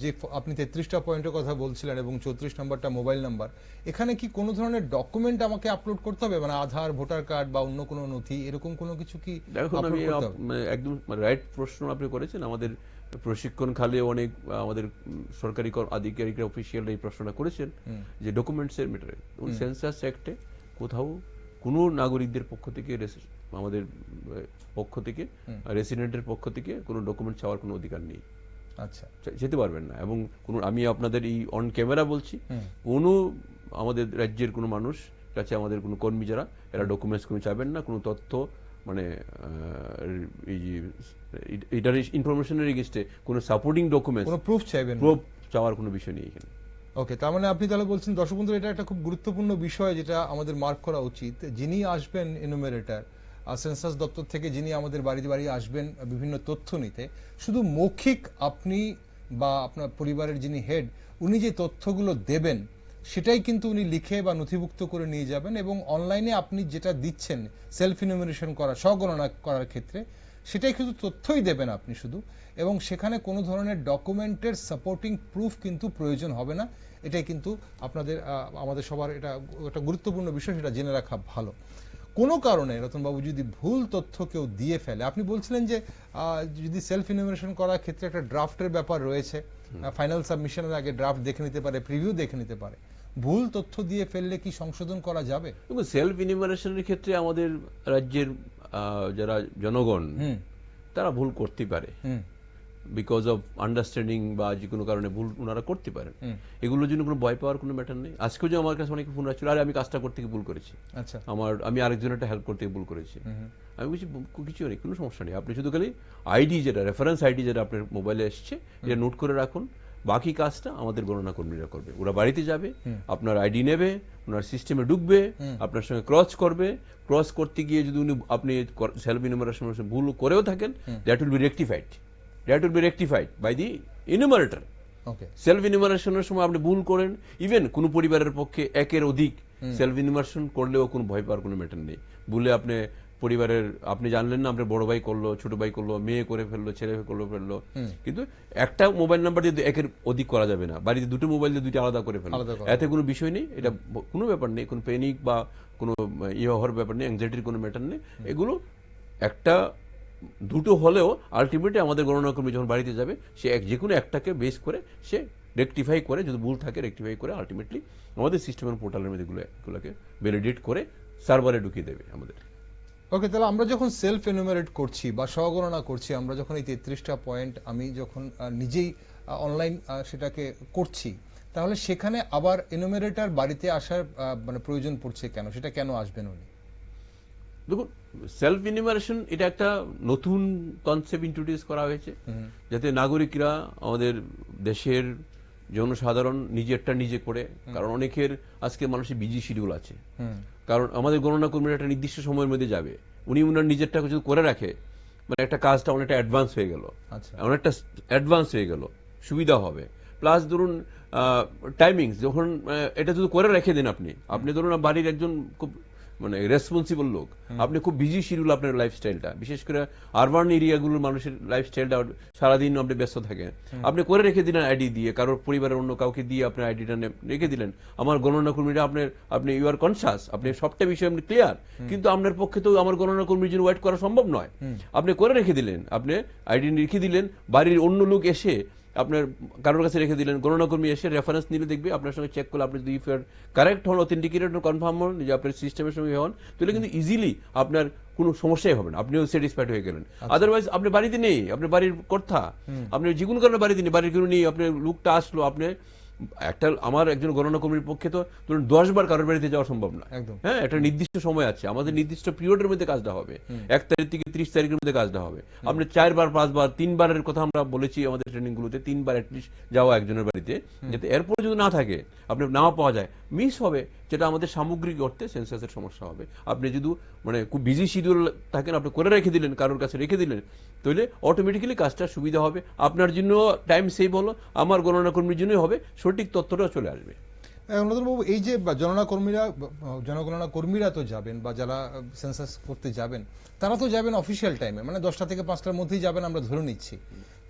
যে আপনি 33টা পয়েন্টের কথা বলছিলেন এবং 34 নাম্বারটা মোবাইল নাম্বার, এখানে কি কোনো ধরনের ডকুমেন্ট আমাকে আপলোড করতে হবে, মানে আধার, ভোটার কার্ড বা অন্য কোনো নথি, এরকম কোনো কিছু কি? দেখুন, আমি একদম রাইট প্রশ্ন আপনি করেছেন। আমাদের প্রশিক্ষণকালে অনেক আমাদের সরকারি আধিকারিকরা, অফিসিয়ালরা এই প্রশ্নটা করেছেন যে ডকুমেন্টসের ম্যাটারে। সেন্সাস অ্যাক্টে কোথাও কোনো নাগরিকদের পক্ষ থেকে, আমাদের পক্ষ থেকে, রেসিডেন্টের পক্ষ থেকে কোনো ডকুমেন্ট চাওয়ার কোনো অধিকার নেই। আচ্ছা, যেতে পারবেন না। এবং আমি আপনাদের এই অন ক্যামেরা বলছি, কোনো আমাদের রাজ্যের কোনো মানুষ কাছে, আমাদের কোনো কর্মী যারা, এরা ডকুমেন্টস কোনো চাইবেন না, কোনো তথ্য মানে এই যে এটার ইনফরমেশনের এগেইনস্টে কোনো সাপোর্টিং ডকুমেন্টস, কোনো প্রুফ চাইবেন, প্রুফ চাওয়ার কোনো বিষয় নেই এখানে। ওকে, তার মানে আপনি তাহলে বলছেন দর্শক বন্ধুরা, এটা একটা খুব গুরুত্বপূর্ণ বিষয় যেটা আমাদের মার্ক করা উচিত। যিনি আসবেন এনুমেরেটর, সেন্সাস দপ্তর থেকে যিনি আমাদের বাড়ি বাড়ি আসবেন বিভিন্ন তথ্য নিতে, শুধু মৌখিক আপনি বা আপনার পরিবারের যিনি হেড, উনি যে তথ্যগুলো দেবেন সেটাই কিন্তু উনি লিখে বা নথিভুক্ত করে নিয়ে যাবেন, এবং অনলাইনে আপনি যেটা দিচ্ছেন সেলফ ইনুমারেশন করা, স্বগণনা করার ক্ষেত্রে, সেটাই কিন্তু তথ্যই দেবেন আপনি শুধু, এবং সেখানে কোনো ধরনের ডকুমেন্টের সাপোর্টিং প্রুফ কিন্তু প্রয়োজন হবে না। এটাই কিন্তু আমাদের সবার এটা একটা গুরুত্বপূর্ণ বিষয়, সেটা জেনে রাখা ভালো। কোনো কারণে রতনবাবু যদি ভুল তথ্য কেউ দিয়ে ফেলে, আপনি বলছিলেন যে যদি সেলফ ইনুমারেশন করার ক্ষেত্রে একটা ড্রাফটের ব্যাপার রয়েছে, ফাইনাল সাবমিশনের আগে ড্রাফট দেখে নিতে পারে, প্রিভিউ দেখে নিতে পারে, ভুল তথ্য দিয়ে ফেললে কি সংশোধন করা যাবে? সেলফ ইনুমারেশনের ক্ষেত্রে আমাদের রাজ্যের যারা জনগণ, তারা ভুল করতে পারে, বিকজ অফ আন্ডারস্ট্যান্ডিং বা যে কোনো কারণে ভুল ওনারা করতে পারেন। এগুলোর জন্য কোনো ভয় পাওয়ার কোনো ম্যাটার নেই। আজকেও যে আমার কাছে অনেকে ফোন আসছিল, আরে আমি কাজটা করতে গিয়ে ভুল করেছি, আচ্ছা, আমি আরেকজনের একটা হেল্প করতে গিয়ে ভুল করেছি। আমি বলছি কিছু নেই, কোনো সমস্যা নেই, আপনি শুধু খালি আইডি, যেটা রেফারেন্স আইডি যেটা আপনার মোবাইলে এসছে, এটা নোট করে রাখুন, বাকি কাজটা আমাদের গণনা কর্মীরা করবে। ওরা বাড়িতে যাবে, আপনার আইডি নেবে, ওনার সিস্টেমে ঢুকবে, আপনার সঙ্গে ক্রস করবে, ক্রস করতে গিয়ে যদি আপনি সেলফ ইনুমারেশন ভুল করেও থাকেন, that will be rectified, that will be rectified by the enumerator. সেলফ ইনুমারেশনের সময় আপনি ভুল করেন, ইভেন কোন পরিবারের পক্ষে একের অধিক সেলফ ইনুমারেশন করলেও কোনো ভয় পাওয়ার কোনো ম্যাটার নেই। ভুলে আপনি জানলেন না, আপনার বড় ভাই করলো, ছোট ভাই করলো, মেয়ে করে ফেললো, ছেলে ফেললো, কিন্তু একটা মোবাইল নাম্বার দিয়ে একের অধিক করা যাবে না। বাড়িতে দুটো মোবাইল দিয়ে দুটো আলাদা করে ফেললো, এতে কোনো বিষয় নেই, এটা কোনো ব্যাপার নেই, কোনো প্যানিক বা কোনো হওয়ার ব্যাপার নেই, অ্যাংজাইটির কোনো ম্যাটার নেই। এগুলো একটা দুটো হলেও আলটিমেটলি আমাদের গণনা কর্মী যখন বাড়িতে যাবে, সে যে কোনো একটাকে বেস করে সে রেকটিফাই করে, যদি ভুল থাকে রেকটিফাই করে আলটিমেটলি আমাদের সিস্টেমের পোর্টালের মধ্যে এগুলোকে ভ্যালিডেট করে সার্ভারে ঢুকিয়ে দেবে আমাদের। ওকে, তাহলে আমরা যখন সেলফ এনুমারেট করছি বা স্বগণনা করছি, আমরা যখন এই 33টা পয়েন্ট আমি যখন নিজেই অনলাইন সেটাকে করছি, তাহলে সেখানে আবার এনুমারেটর বাড়িতে আসার মানে প্রয়োজন পড়ছে কেন? সেটা কেন আসবেন উনি? দেখুন, সেলফ ইনুমারেশন এটা একটা নতুন কনসেপ্ট ইন্ট্রোডিউস করা হয়েছে, যাতে নাগরিকরা, আমাদের দেশের জনসাধারণ নিজেরটা নিজে করে, কারণ অনেকের আজকে মানুষের বিজি শিডিউল আছে, কারণ আমাদের গণনা কর্মীরা একটা নির্দিষ্ট সময়ের মধ্যে যাবে, উনি উনার নিজেরটা যদি করে রাখে, মানে একটা কাজটা অনেকটা অ্যাডভান্স হয়ে গেল, অনেকটা অ্যাডভান্স হয়ে গেল, সুবিধা হবে। প্লাস ধরুন টাইমিংস, যখন এটা যদি করে রেখে দেন আপনি ধরুন বাড়ির একজন খুব মানে রেসপন্সিবল লোক, আপনি খুব বিজি শিডিউল আপনার লাইফস্টাইলটা, বিশেষ করে আরবান এরিয়াগুলোর মানুষের লাইফস্টাইলটা সারাদিন আপনি ব্যস্ত থাকেন, আপনি করে রেখে দিলেন আইডি দিয়ে, কারোর পরিবারের অন্য কাউকে দিয়ে আপনার আইডিটা রেখে দিলেন। আমার গণনা কর্মীরা আপনি ইউ আর কনসাস, আপনি সবটা বিষয় আপনি ক্লিয়ার, কিন্তু আপনার পক্ষে তো আমার গণনা কর্মীর জন্য ওয়েট করা সম্ভব নয়। আপনি করে রেখে দিলেন, আপনি আইডি রেখে দিলেন, বাড়ির অন্য লোক এসে আপনার কারোর কাছে রেখে দিলেন, গণনা কর্মী এসে রেফারেন্স নিলে দেখবে আপনার সঙ্গে চেক করলে আপনি যদি ইফ ইউ আর কারেক্ট হন, অথেন্টিকেটেড কনফার্ম হন যে আপনার সিস্টেমের সঙ্গে হন, তাহলে কিন্তু ইজিলি আপনার কোনো সমস্যাই হবে না, আপনিও স্যাটিসফাইড হয়ে গেলেন। আদারওয়াইজ আপনি বাড়িতে নেই, আপনি বাড়ির কর্তা, আপনি যে কোনো কারণে বাড়িতে নেই, বাড়ির কেউ নেই, আপনার লোকটা আসলো, আপনি একটা আমার একজন গণনা কর্মীর পক্ষে তো ধরুন 10 বার কারোর বাড়িতে যাওয়া সম্ভব না। হ্যাঁ, একটা নির্দিষ্ট সময় আছে, আমাদের নির্দিষ্ট পিরিয়ডের মধ্যে কাজটা হবে, 1 তারিখ থেকে 30 তারিখের মধ্যে কাজটা হবে। আপনি 4 বার 5 বার 3 বারের কথা আমরা বলেছি আমাদের ট্রেনিং গুলোতে, 3 বার অ্যাটলিস্ট যাওয়া একজনের বাড়িতে, যাতে এরপরে যদি না থাকে, আপনি নাও পাওয়া যায়, মিস হবে, যেটা আমাদের সামগ্রিক অর্থে সেন্সাসের সমস্যা হবে। আপনি যদি মানে খুব বিজি শিডিউল থাকেন, আপনি করে রেখে দিলেন, কারোর কাছে রেখে দিলেন, তাহলে অটোমেটিক্যালি কাজটা সুবিধা হবে, আপনার জন্য টাইম সেভ হলো, আমার গণনা কর্মীর জন্যই হবে, সঠিক তথ্যটা চলে আসবে। বাবু, এই যে জনগণনা কর্মীরা তো যাবেন, বা যারা সেন্সাস করতে যাবেন তারা তো যাবেন অফিসিয়াল টাইমে, মানে 10টা থেকে 5টার মধ্যেই যাবেন আমরা ধরে নিচ্ছি।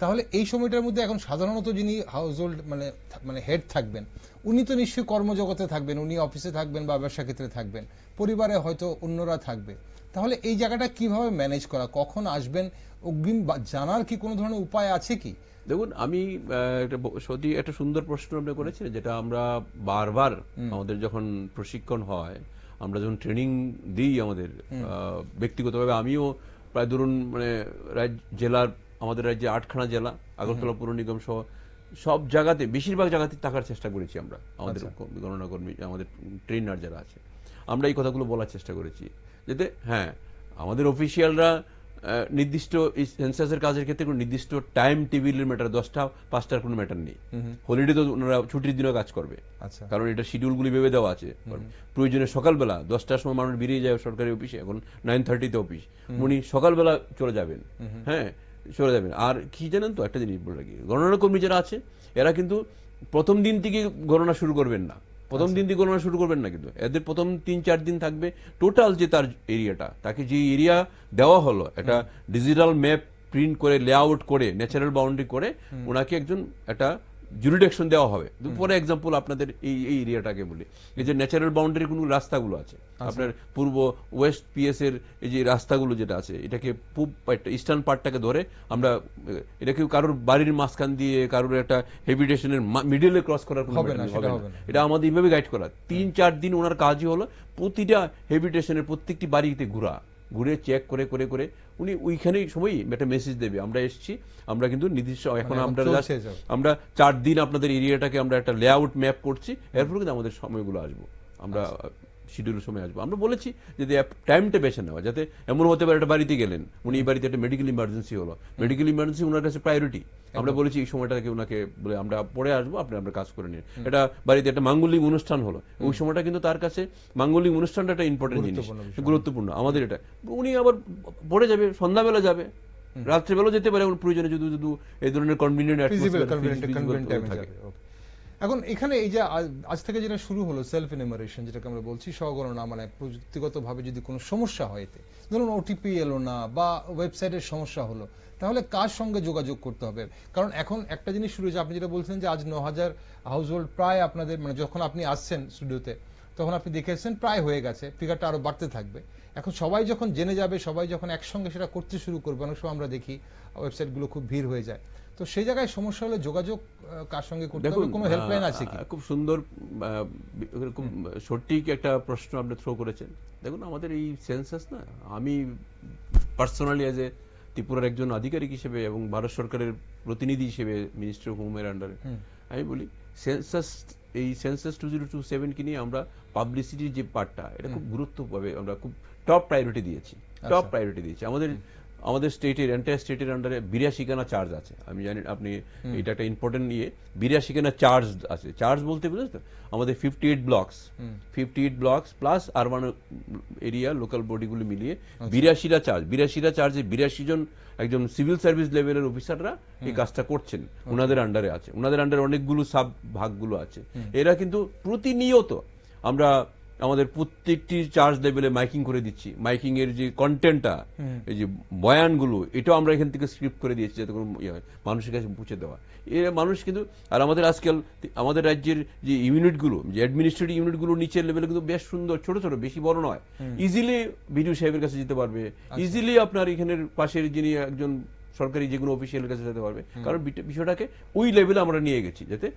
তাহলে এই সময়টার মধ্যে এখন সাধারণত যিনি হাউস হোল্ড মানে হেড থাকবেন, উনি তো নিশ্চয়ই কর্মজগতে থাকবেন, উনি অফিসে থাকবেন বা ব্যবসা ক্ষেত্রে থাকবেন, পরিবারে হয়তো অন্যরা থাকবে। তাহলে এই জায়গাটা কিভাবে ম্যানেজ করা, কখন আসবেন অগ্রিম জানার কি কোনো ধরনের উপায় আছে কি? দেখুন, আমি সত্যি একটা সুন্দর প্রশ্ন আপনি করেছেন, যেটা আমরা বারবার আমাদের যখন প্রশিক্ষণ হয়, আমরা যখন ট্রেনিং দিই আমাদের ব্যক্তিগতভাবে, আমিও প্রায় ধরুন মানে জেলার, আমাদের রাজ্যে 8খানা জেলা, আগরতলা পুর নিগম সহ সব জায়গাতে, বেশিরভাগ জায়গাতে থাকার চেষ্টা করেছি আমরা, আমাদের গণনা কর্মী, আমাদের ট্রেনার যারা আছে, আমরা এই কথাগুলো বলার চেষ্টা করেছি, যাতে হ্যাঁ আমাদের অফিসিয়ালরা নির্দিষ্ট সেন্সাসের কাজের ক্ষেত্রে কোনো নির্দিষ্ট টাইম টেবিলের ম্যাটার, 10টা 5টার কোনো ম্যাটার নেই। হলিডে তো ওনারা ছুটির দিনও কাজ করবে, কারণ এটা শিডিউলগুলি ভেবে দেওয়া আছে। প্রয়োজনে সকালবেলা 10টার সময় মানুষ বেরিয়ে যায় সরকারি অফিসে, এখন 9:30-তে অফিস, উনি সকালবেলা চলে যাবেন। হ্যাঁ, চলে যাবেন। আর কি জানেন তো, একটা জিনিস বলে রাখি, গণনা কর্মী যারা আছে এরা কিন্তু প্রথম দিন থেকে গণনা শুরু করবেন না, প্রথম দিন থেকে গণনা শুরু করবেন না, কিন্তু এদের প্রথম 3-4 দিন থাকবে টোটাল যে তার এরিয়াটা, তাকে যে এরিয়া দেওয়া হলো, একটা ডিজিটাল ম্যাপ প্রিন্ট করে, লেআউট করে, ন্যাচারাল বাউন্ডারি করে ওনাকে একজন একটা জুরিডিকশন দেওয়া হবে। পরে এক্সাম্পল আপনাদের এই এরিয়াটাকে বলি, এই যে ন্যাচারাল বাউন্ডারি কোনো রাস্তাগুলো আছে, আপনার পূর্ব ওয়েস্ট পিএস এর এই যে রাস্তাগুলো যেটা আছে, এটাকে পূব পার্টটা, ইস্টার্ন পার্টটাকে ধরে আমরা, এটাকে কারোর বাড়ির মাঝখান দিয়ে, কারোর একটা হেভিটেশনের মিডলে ক্রস করার কোনো হবে না, এটা আমাদের এইভাবে গাইড করা। 3-4 দিন ওনার কাজই হলো প্রতিটা হেভিটেশনের প্রত্যেকটি বাড়িতে ঘুরে চেক করে করে করে উনি ওইখানে সময় একটা মেসেজ দেবে, আমরা এসেছি, আমরা কিন্তু নির্দিষ্ট এখন আমরা 4 দিন আপনাদের এরিয়াটাকে আমরা একটা লেআউট ম্যাপ করছি, এরপর কিন্তু আমাদের সময়গুলো আসবো, আমরা শিডিউল সময় আসবো। আমরা বলেছি যে টাইমটা বেছে নেওয়া, যাতে এমন হতে পারে একটা বাড়িতে গেলেন, উনি এই বাড়িতে একটা মেডিকেল ইমার্জেন্সি হলো, মেডিকেল ইমার্জেন্সি ওনার কাছে প্রায়োরিটি, আমরা বলেছি এই সময়টাকে ওনাকে বলে আমরা পরে আসবো, আমরা কাজ করে নিন। এটা বাড়িতে একটা মাঙ্গলিক অনুষ্ঠান হলো, ওই সময়টা কিন্তু তার কাছে মাঙ্গলিক অনুষ্ঠানটা একটা ইম্পর্টেন্ট জিনিস, গুরুত্বপূর্ণ আমাদের এটা, উনি আবার পরে যাবে, সন্ধ্যাবেলা যাবে, রাত্রিবেলা যেতে পারে প্রয়োজনে, যদি এই ধরনের কনভিনিয়েন্ট থাকে। এখন এখানে এই যে আজ থেকে যেটা শুরু হলো সেলফ এনুমারেশন, যেটাকে আমরা বলছি স্বগণনা, মানে প্রযুক্তিগতভাবে যদি কোনো সমস্যা হয়, এতে ধরুন ওটিপি এলো না বা ওয়েবসাইটের সমস্যা হলো, তাহলে কার সঙ্গে যোগাযোগ করতে হবে? কারণ এখন একটা জিনিস শুরু হয়েছে, আপনি যেটা বলছেন যে আজ 9000 হাউস হোল্ড প্রায় আপনাদের, মানে যখন আপনি আসছেন স্টুডিওতে তখন আপনি দেখেছেন প্রায় হয়ে গেছে, ফিগারটা আরো বাড়তে থাকবে। এখন সবাই যখন জেনে যাবে, সবাই যখন একসঙ্গে সেটা করতে শুরু করবে, অনেক সময় আমরা দেখি ওয়েবসাইটগুলো খুব ভিড় হয়ে যায়, তো সেই জায়গায় সমস্যা হলে যোগাযোগ কার সঙ্গে করতে হবে? কোনো হেল্পলাইন আছে কি? খুব সুন্দর, খুব সঠিক একটা প্রশ্ন আপনি থ্রো করেছেন। দেখুন, আমাদের এই সেন্সাস না, আমি পার্সোনালি এজ এ ত্রিপুরার একজন আধিকারিক হিসেবে এবং ভারত সরকারের প্রতিনিধি হিসেবে মিনিস্ট্রি অফ হোমের আন্ডারে, আমি বলি সেন্সাস, এই সেন্সাস 2027 কে নিয়ে আমরা পাবলিসিটির যে পার্টটা, এটা খুব গুরুত্ব পাবে, আমরা খুব টপ প্রায়োরিটি দিয়েছি। আমাদের স্টেটের, এন্টায়ার স্টেটের আন্ডারে 82খানা চার্জ আছে। আমি জানি আপনি, এটা একটা ইম্পর্টেন্ট নিয়ে, 82খানা চার্জ আছে। চার্জ বলতে বুঝলেন তো, আমাদের 58 blocks plus urban area local বডিগুলো মিলিয়ে 82টা চার্জ। 82টা চার্জে 82 জন একজন সিভিল সার্ভিস লেভেলের অফিসাররা এই কাজটা করছেন, ওনাদের আন্ডারে আছে, ওনাদের আন্ডারে অনেকগুলো সাব ভাগগুলো আছে। এরা কিন্তু প্রতিনিয়ত আমরা আমাদের প্রত্যেকটি চার্জ লেভেলে মাইকিং করে দিচ্ছি, মাইকিং এর যে কন্টেন্টটা, এই যে বয়ানগুলো, এটাও আমরা এখান থেকে স্ক্রিপ্ট করে দিয়েছি যাতে কোনো মানুষের কাছে পৌঁছে দেওয়া। এ মানুষ কিন্তু, আর আমাদের আজকাল আমাদের রাজ্যের যে ইউনিটগুলো, যে অ্যাডমিনিস্ট্রেটিভ ইউনিটগুলো নিচের লেভেলে কিন্তু বেশ সুন্দর, ছোট ছোট, বেশি বড় নয়, ইজিলি বিডিও সাহেবের কাছে যেতে পারবে, ইজিলি আপনার এখানের পাশের যিনি একজন সরকারি যে কোনো অফিসিয়ালের কাছে যেতে পারবে। কারণ বিষয়টাকে ওই লেভেলে আমরা নিয়ে গেছি যাতে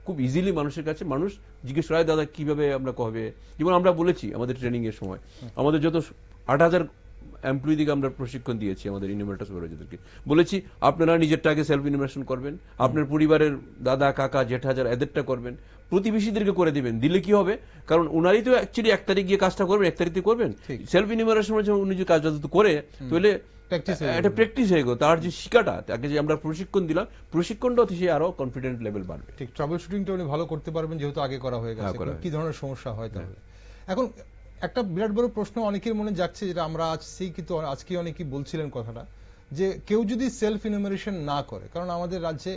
খুব ইজিলি মানুষের কাছে মানুষ জিজ্ঞেস করে, দাদা কিভাবে আমরা কবে, যেমন আমরা বলেছি আমাদের ট্রেনিং এর সময় আমাদের যত 8,000 এমপ্লয়িদিকে আমরা প্রশিক্ষণ দিয়েছি, আমাদের ইনোভেটর সুপারভাইজারদেরকে বলেছি আপনারা নিজেরটাকে সেলফ ইনোভেশন করবেন, আপনার পরিবারের দাদা কাকা জেঠা যারা এদেরটা করবেন, প্রতিবেশীদেরকে করে দিবেন। দিলে কি হবে, কারণ উনারই তো অ্যাকচুয়ালি 1 তারিখ গিয়ে কাজটা করবেন, 1 তারিখে করবেন। সেলফ ইনোভেশন উনি যে কাজটা করে তাহলে একটা প্র্যাকটিস হয়ে গেল, তার যে শিক্ষাটা, তাকে যে আমরা প্রশিক্ষণ দিলাম, প্রশিক্ষণটা সে আরো কনফিডেন্ট লেভেল বাড়বে। ঠিক, ট্রাবল শুটিংটা উনি ভালো করতে পারবেন যেহেতু আগে করা হয়ে গেছে, কি ধরনের সমস্যা হয় তাহলে। এখন একটা বিরাট বড় প্রশ্ন অনেকের মনে যাচ্ছে, যেটা আমরা আজকে অনেকেই বলছিলেন কথাটা, যে কেউ যদি সেলফ ইনুমারেশন না করে, কারণ আমাদের রাজ্যে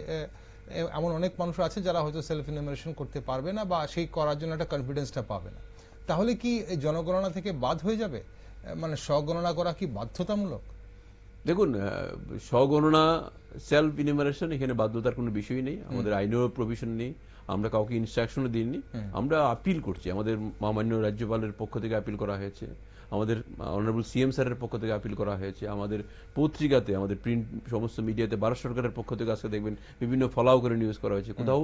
এমন অনেক মানুষ আছে যারা হয়তো সেলফ ইনুমারেশন করতে পারবে না বা সেই করার জন্য একটা কনফিডেন্সটা পাবে না, তাহলে কি এই জনগণনা থেকে বাদ হয়ে যাবে? মানে স্বগণনা করা কি বাধ্যতামূলক? দেখুন, স্বগণনা, সেলফ ইনুমারেশন এখানে বাধ্যতার কোনো বিষয় নেই, আমাদের আইনেও প্রভিশন নেই, আমরা কাউকে ইনস্ট্রাকশনও দিইনি। আমরা আপিল করছি, আমাদের মহামান্য রাজ্যপালের পক্ষ থেকে আপিল করা হয়েছে, আমাদের অনারেবল সিএম স্যারের পক্ষ থেকে আপিল করা হয়েছে, আমাদের পত্রিকাতে, আমাদের প্রিন্ট সমস্ত মিডিয়াতে ভারত সরকারের পক্ষ থেকে আজকে দেখবেন বিভিন্ন ফলাও করে নিউজ করা হয়েছে, কোথাও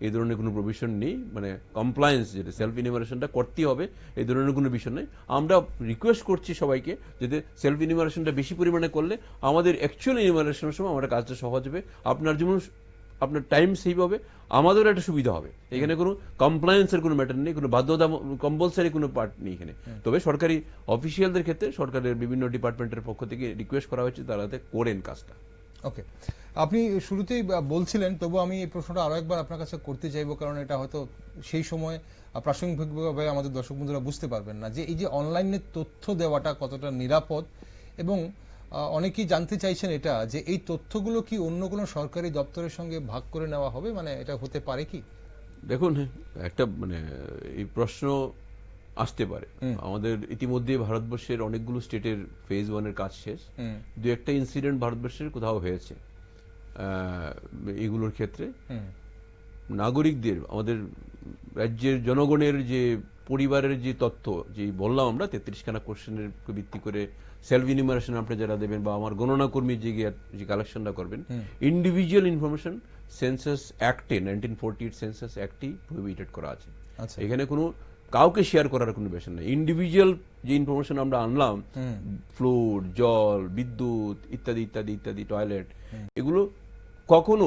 এই ধরনের কোনো প্রভিশন নেই। মানে কমপ্লায়েন্স, যেটা সেলফ ইনুমারেশনটা করতেই হবে, এই ধরনের কোনো বিষয় নেই। আমরা রিকোয়েস্ট করছি সবাইকে যাতে সেলফ ইনুমারেশনটা বেশি পরিমাণে করলে আমাদের অ্যাকচুয়াল ইনুমারেশনের সময় আমাদের কাজটা সহজ হবে, আপনার যেমন আপনার টাইম সেভ হবে, আমাদেরও একটা সুবিধা হবে। এখানে কোনো কমপ্লায়েন্সের কোনো ম্যাটার নেই, কোনো বাধ্যতা কম্পালসারি কোনো পার্ট নেই এখানে। তবে সরকারি অফিসিয়ালদের ক্ষেত্রে সরকারের বিভিন্ন ডিপার্টমেন্টের পক্ষ থেকে রিকোয়েস্ট করা হয়েছে তারা করেন কাজটা। ওকে, আপনি শুরুতেই বলছিলেন, তবু আমি এই প্রশ্নটা আরো একবার আপনার কাছে করতে চাইবো, কারণ এটা হয়তো সেই সময় প্রাসঙ্গিকভাবে আমাদের দর্শক বন্ধুরা বুঝতে পারবেন না, যে এই যে অনলাইনে তথ্য দেওয়াটা কতটা নিরাপদ, এবং অনেকেই জানতে চাইছেন এটা, যে এই তথ্যগুলো কি অন্য কোনো সরকারি দপ্তরের সঙ্গে ভাগ করে নেওয়া হবে, মানে এটা হতে পারে কি? দেখুন, একটা মানে এই প্রশ্ন আসতে পারে। আমাদের ইতিমধ্যে ভারতবর্ষের অনেকগুলো স্টেটের ফেজ 1 এর কাজ শেষ, দু একটা ইনসিডেন্ট ভারতবর্ষের কোথাও হয়েছে। এগুলোর ক্ষেত্রে নাগরিকদের, আমাদের রাজ্যের জনগণের যে পরিবারের যে তথ্য, যে বললাম আমরা 33খানা কোশ্চেনের ভিত্তি করে সেলফ ইনুমারেশন আপনি যারা দেবেন বা আমার গণনা কর্মী যে কালেকশনটা করবেন, ইন্ডিভিজুয়াল ইনফরমেশন সেন্সাস অ্যাক্টে 1948 সেন্সাস অ্যাক্টই প্রহিবিটেড করা আছে। এখানে কোনো কাউকে শেয়ার করার কোনো বিষয় নেই। ইন্ডিভিজুয়াল যে ইনফরমেশন আমরা আনলাম, ফ্লোর, জল, বিদ্যুৎ ইত্যাদি ইত্যাদি ইত্যাদি, টয়লেট, এগুলো কখনো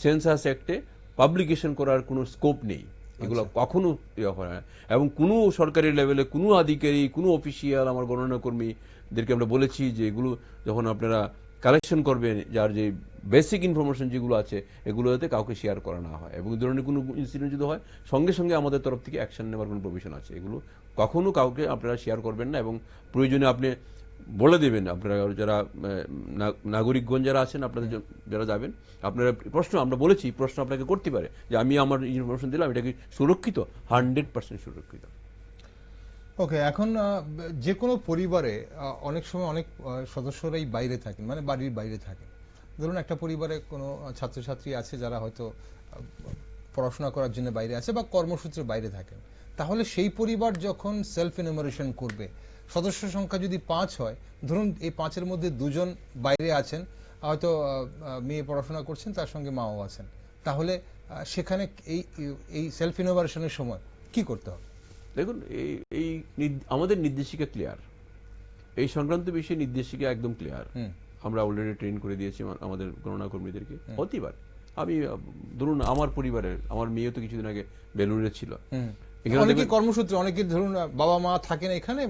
সেন্সাস অ্যাক্টে পাবলিকেশন করার কোনো স্কোপ নেই, এগুলো কখনো হয় না। এবং কোনো সরকারি লেভেলে কোনো আধিকারিক, কোনো অফিসিয়াল, আমার গণনা কর্মীদেরকে আমরা বলেছি যে এগুলো যখন আপনারা কালেকশন করবেন, যার যে বেসিক ইনফরমেশন যেগুলো আছে, এগুলো যাতে কাউকে শেয়ার করা না হয়, এবং এই ধরনের কোনো ইনসিডেন্ট যদি হয় সঙ্গে সঙ্গে আমাদের তরফ থেকে অ্যাকশন নেওয়ার কোনো প্রভিশন আছে। এগুলো কখনো কাউকে আপনারা শেয়ার করবেন না, এবং প্রয়োজনে আপনি বলে দেবেন, আপনারা যারা নাগরিকগণ যারা আছেন, আপনাদের যারা যাবেন, আপনারা প্রশ্ন, আমরা বলেছি প্রশ্ন আপনাকে করতে পারে যে আমি আমার ইনফরমেশন দিলাম, এটা কি সুরক্ষিত? 100% সুরক্ষিত। ওকে, এখন যে কোনো পরিবারে অনেক সময় অনেক সদস্যরাই বাইরে থাকেন, মানে বাড়ির বাইরে থাকেন। ধরুন একটা পরিবারে কোনো ছাত্রছাত্রী আছে যারা হয়তো পড়াশোনা করার জন্য বাইরে আছে বা কর্মসূত্রে বাইরে থাকেন, তাহলে সেই পরিবার যখন সেলফ ইনুমারেশন করবে, সদস্য সংখ্যা যদি 5 হয়, ধরুন এই 5-এর মধ্যে 2 জন বাইরে আছেন, হয়তো মেয়ে পড়াশোনা করছেন, তার সঙ্গে মাও আছেন, তাহলে সেখানে এই সেলফ ইনুমারেশনের সময় কি করতে হবে? দেখুন, এই আমাদের নির্দেশিকা ক্লিয়ার, এই সংক্রান্ত বিষয়ে নির্দেশিকা একদম ক্লিয়ার। আমরা অলরেডি ট্রেন করে দিয়েছি আমাদের গণনা কর্মীদেরকে। প্রতিবার আমি, ধরুন আমার পরিবারের, আমার মেয়ে তো কিছুদিন আগে বেলুড়ে ছিল, অনেকে কর্মসূত্রে, অনেকের ধরুন বাবা মা থাকেন এখানে,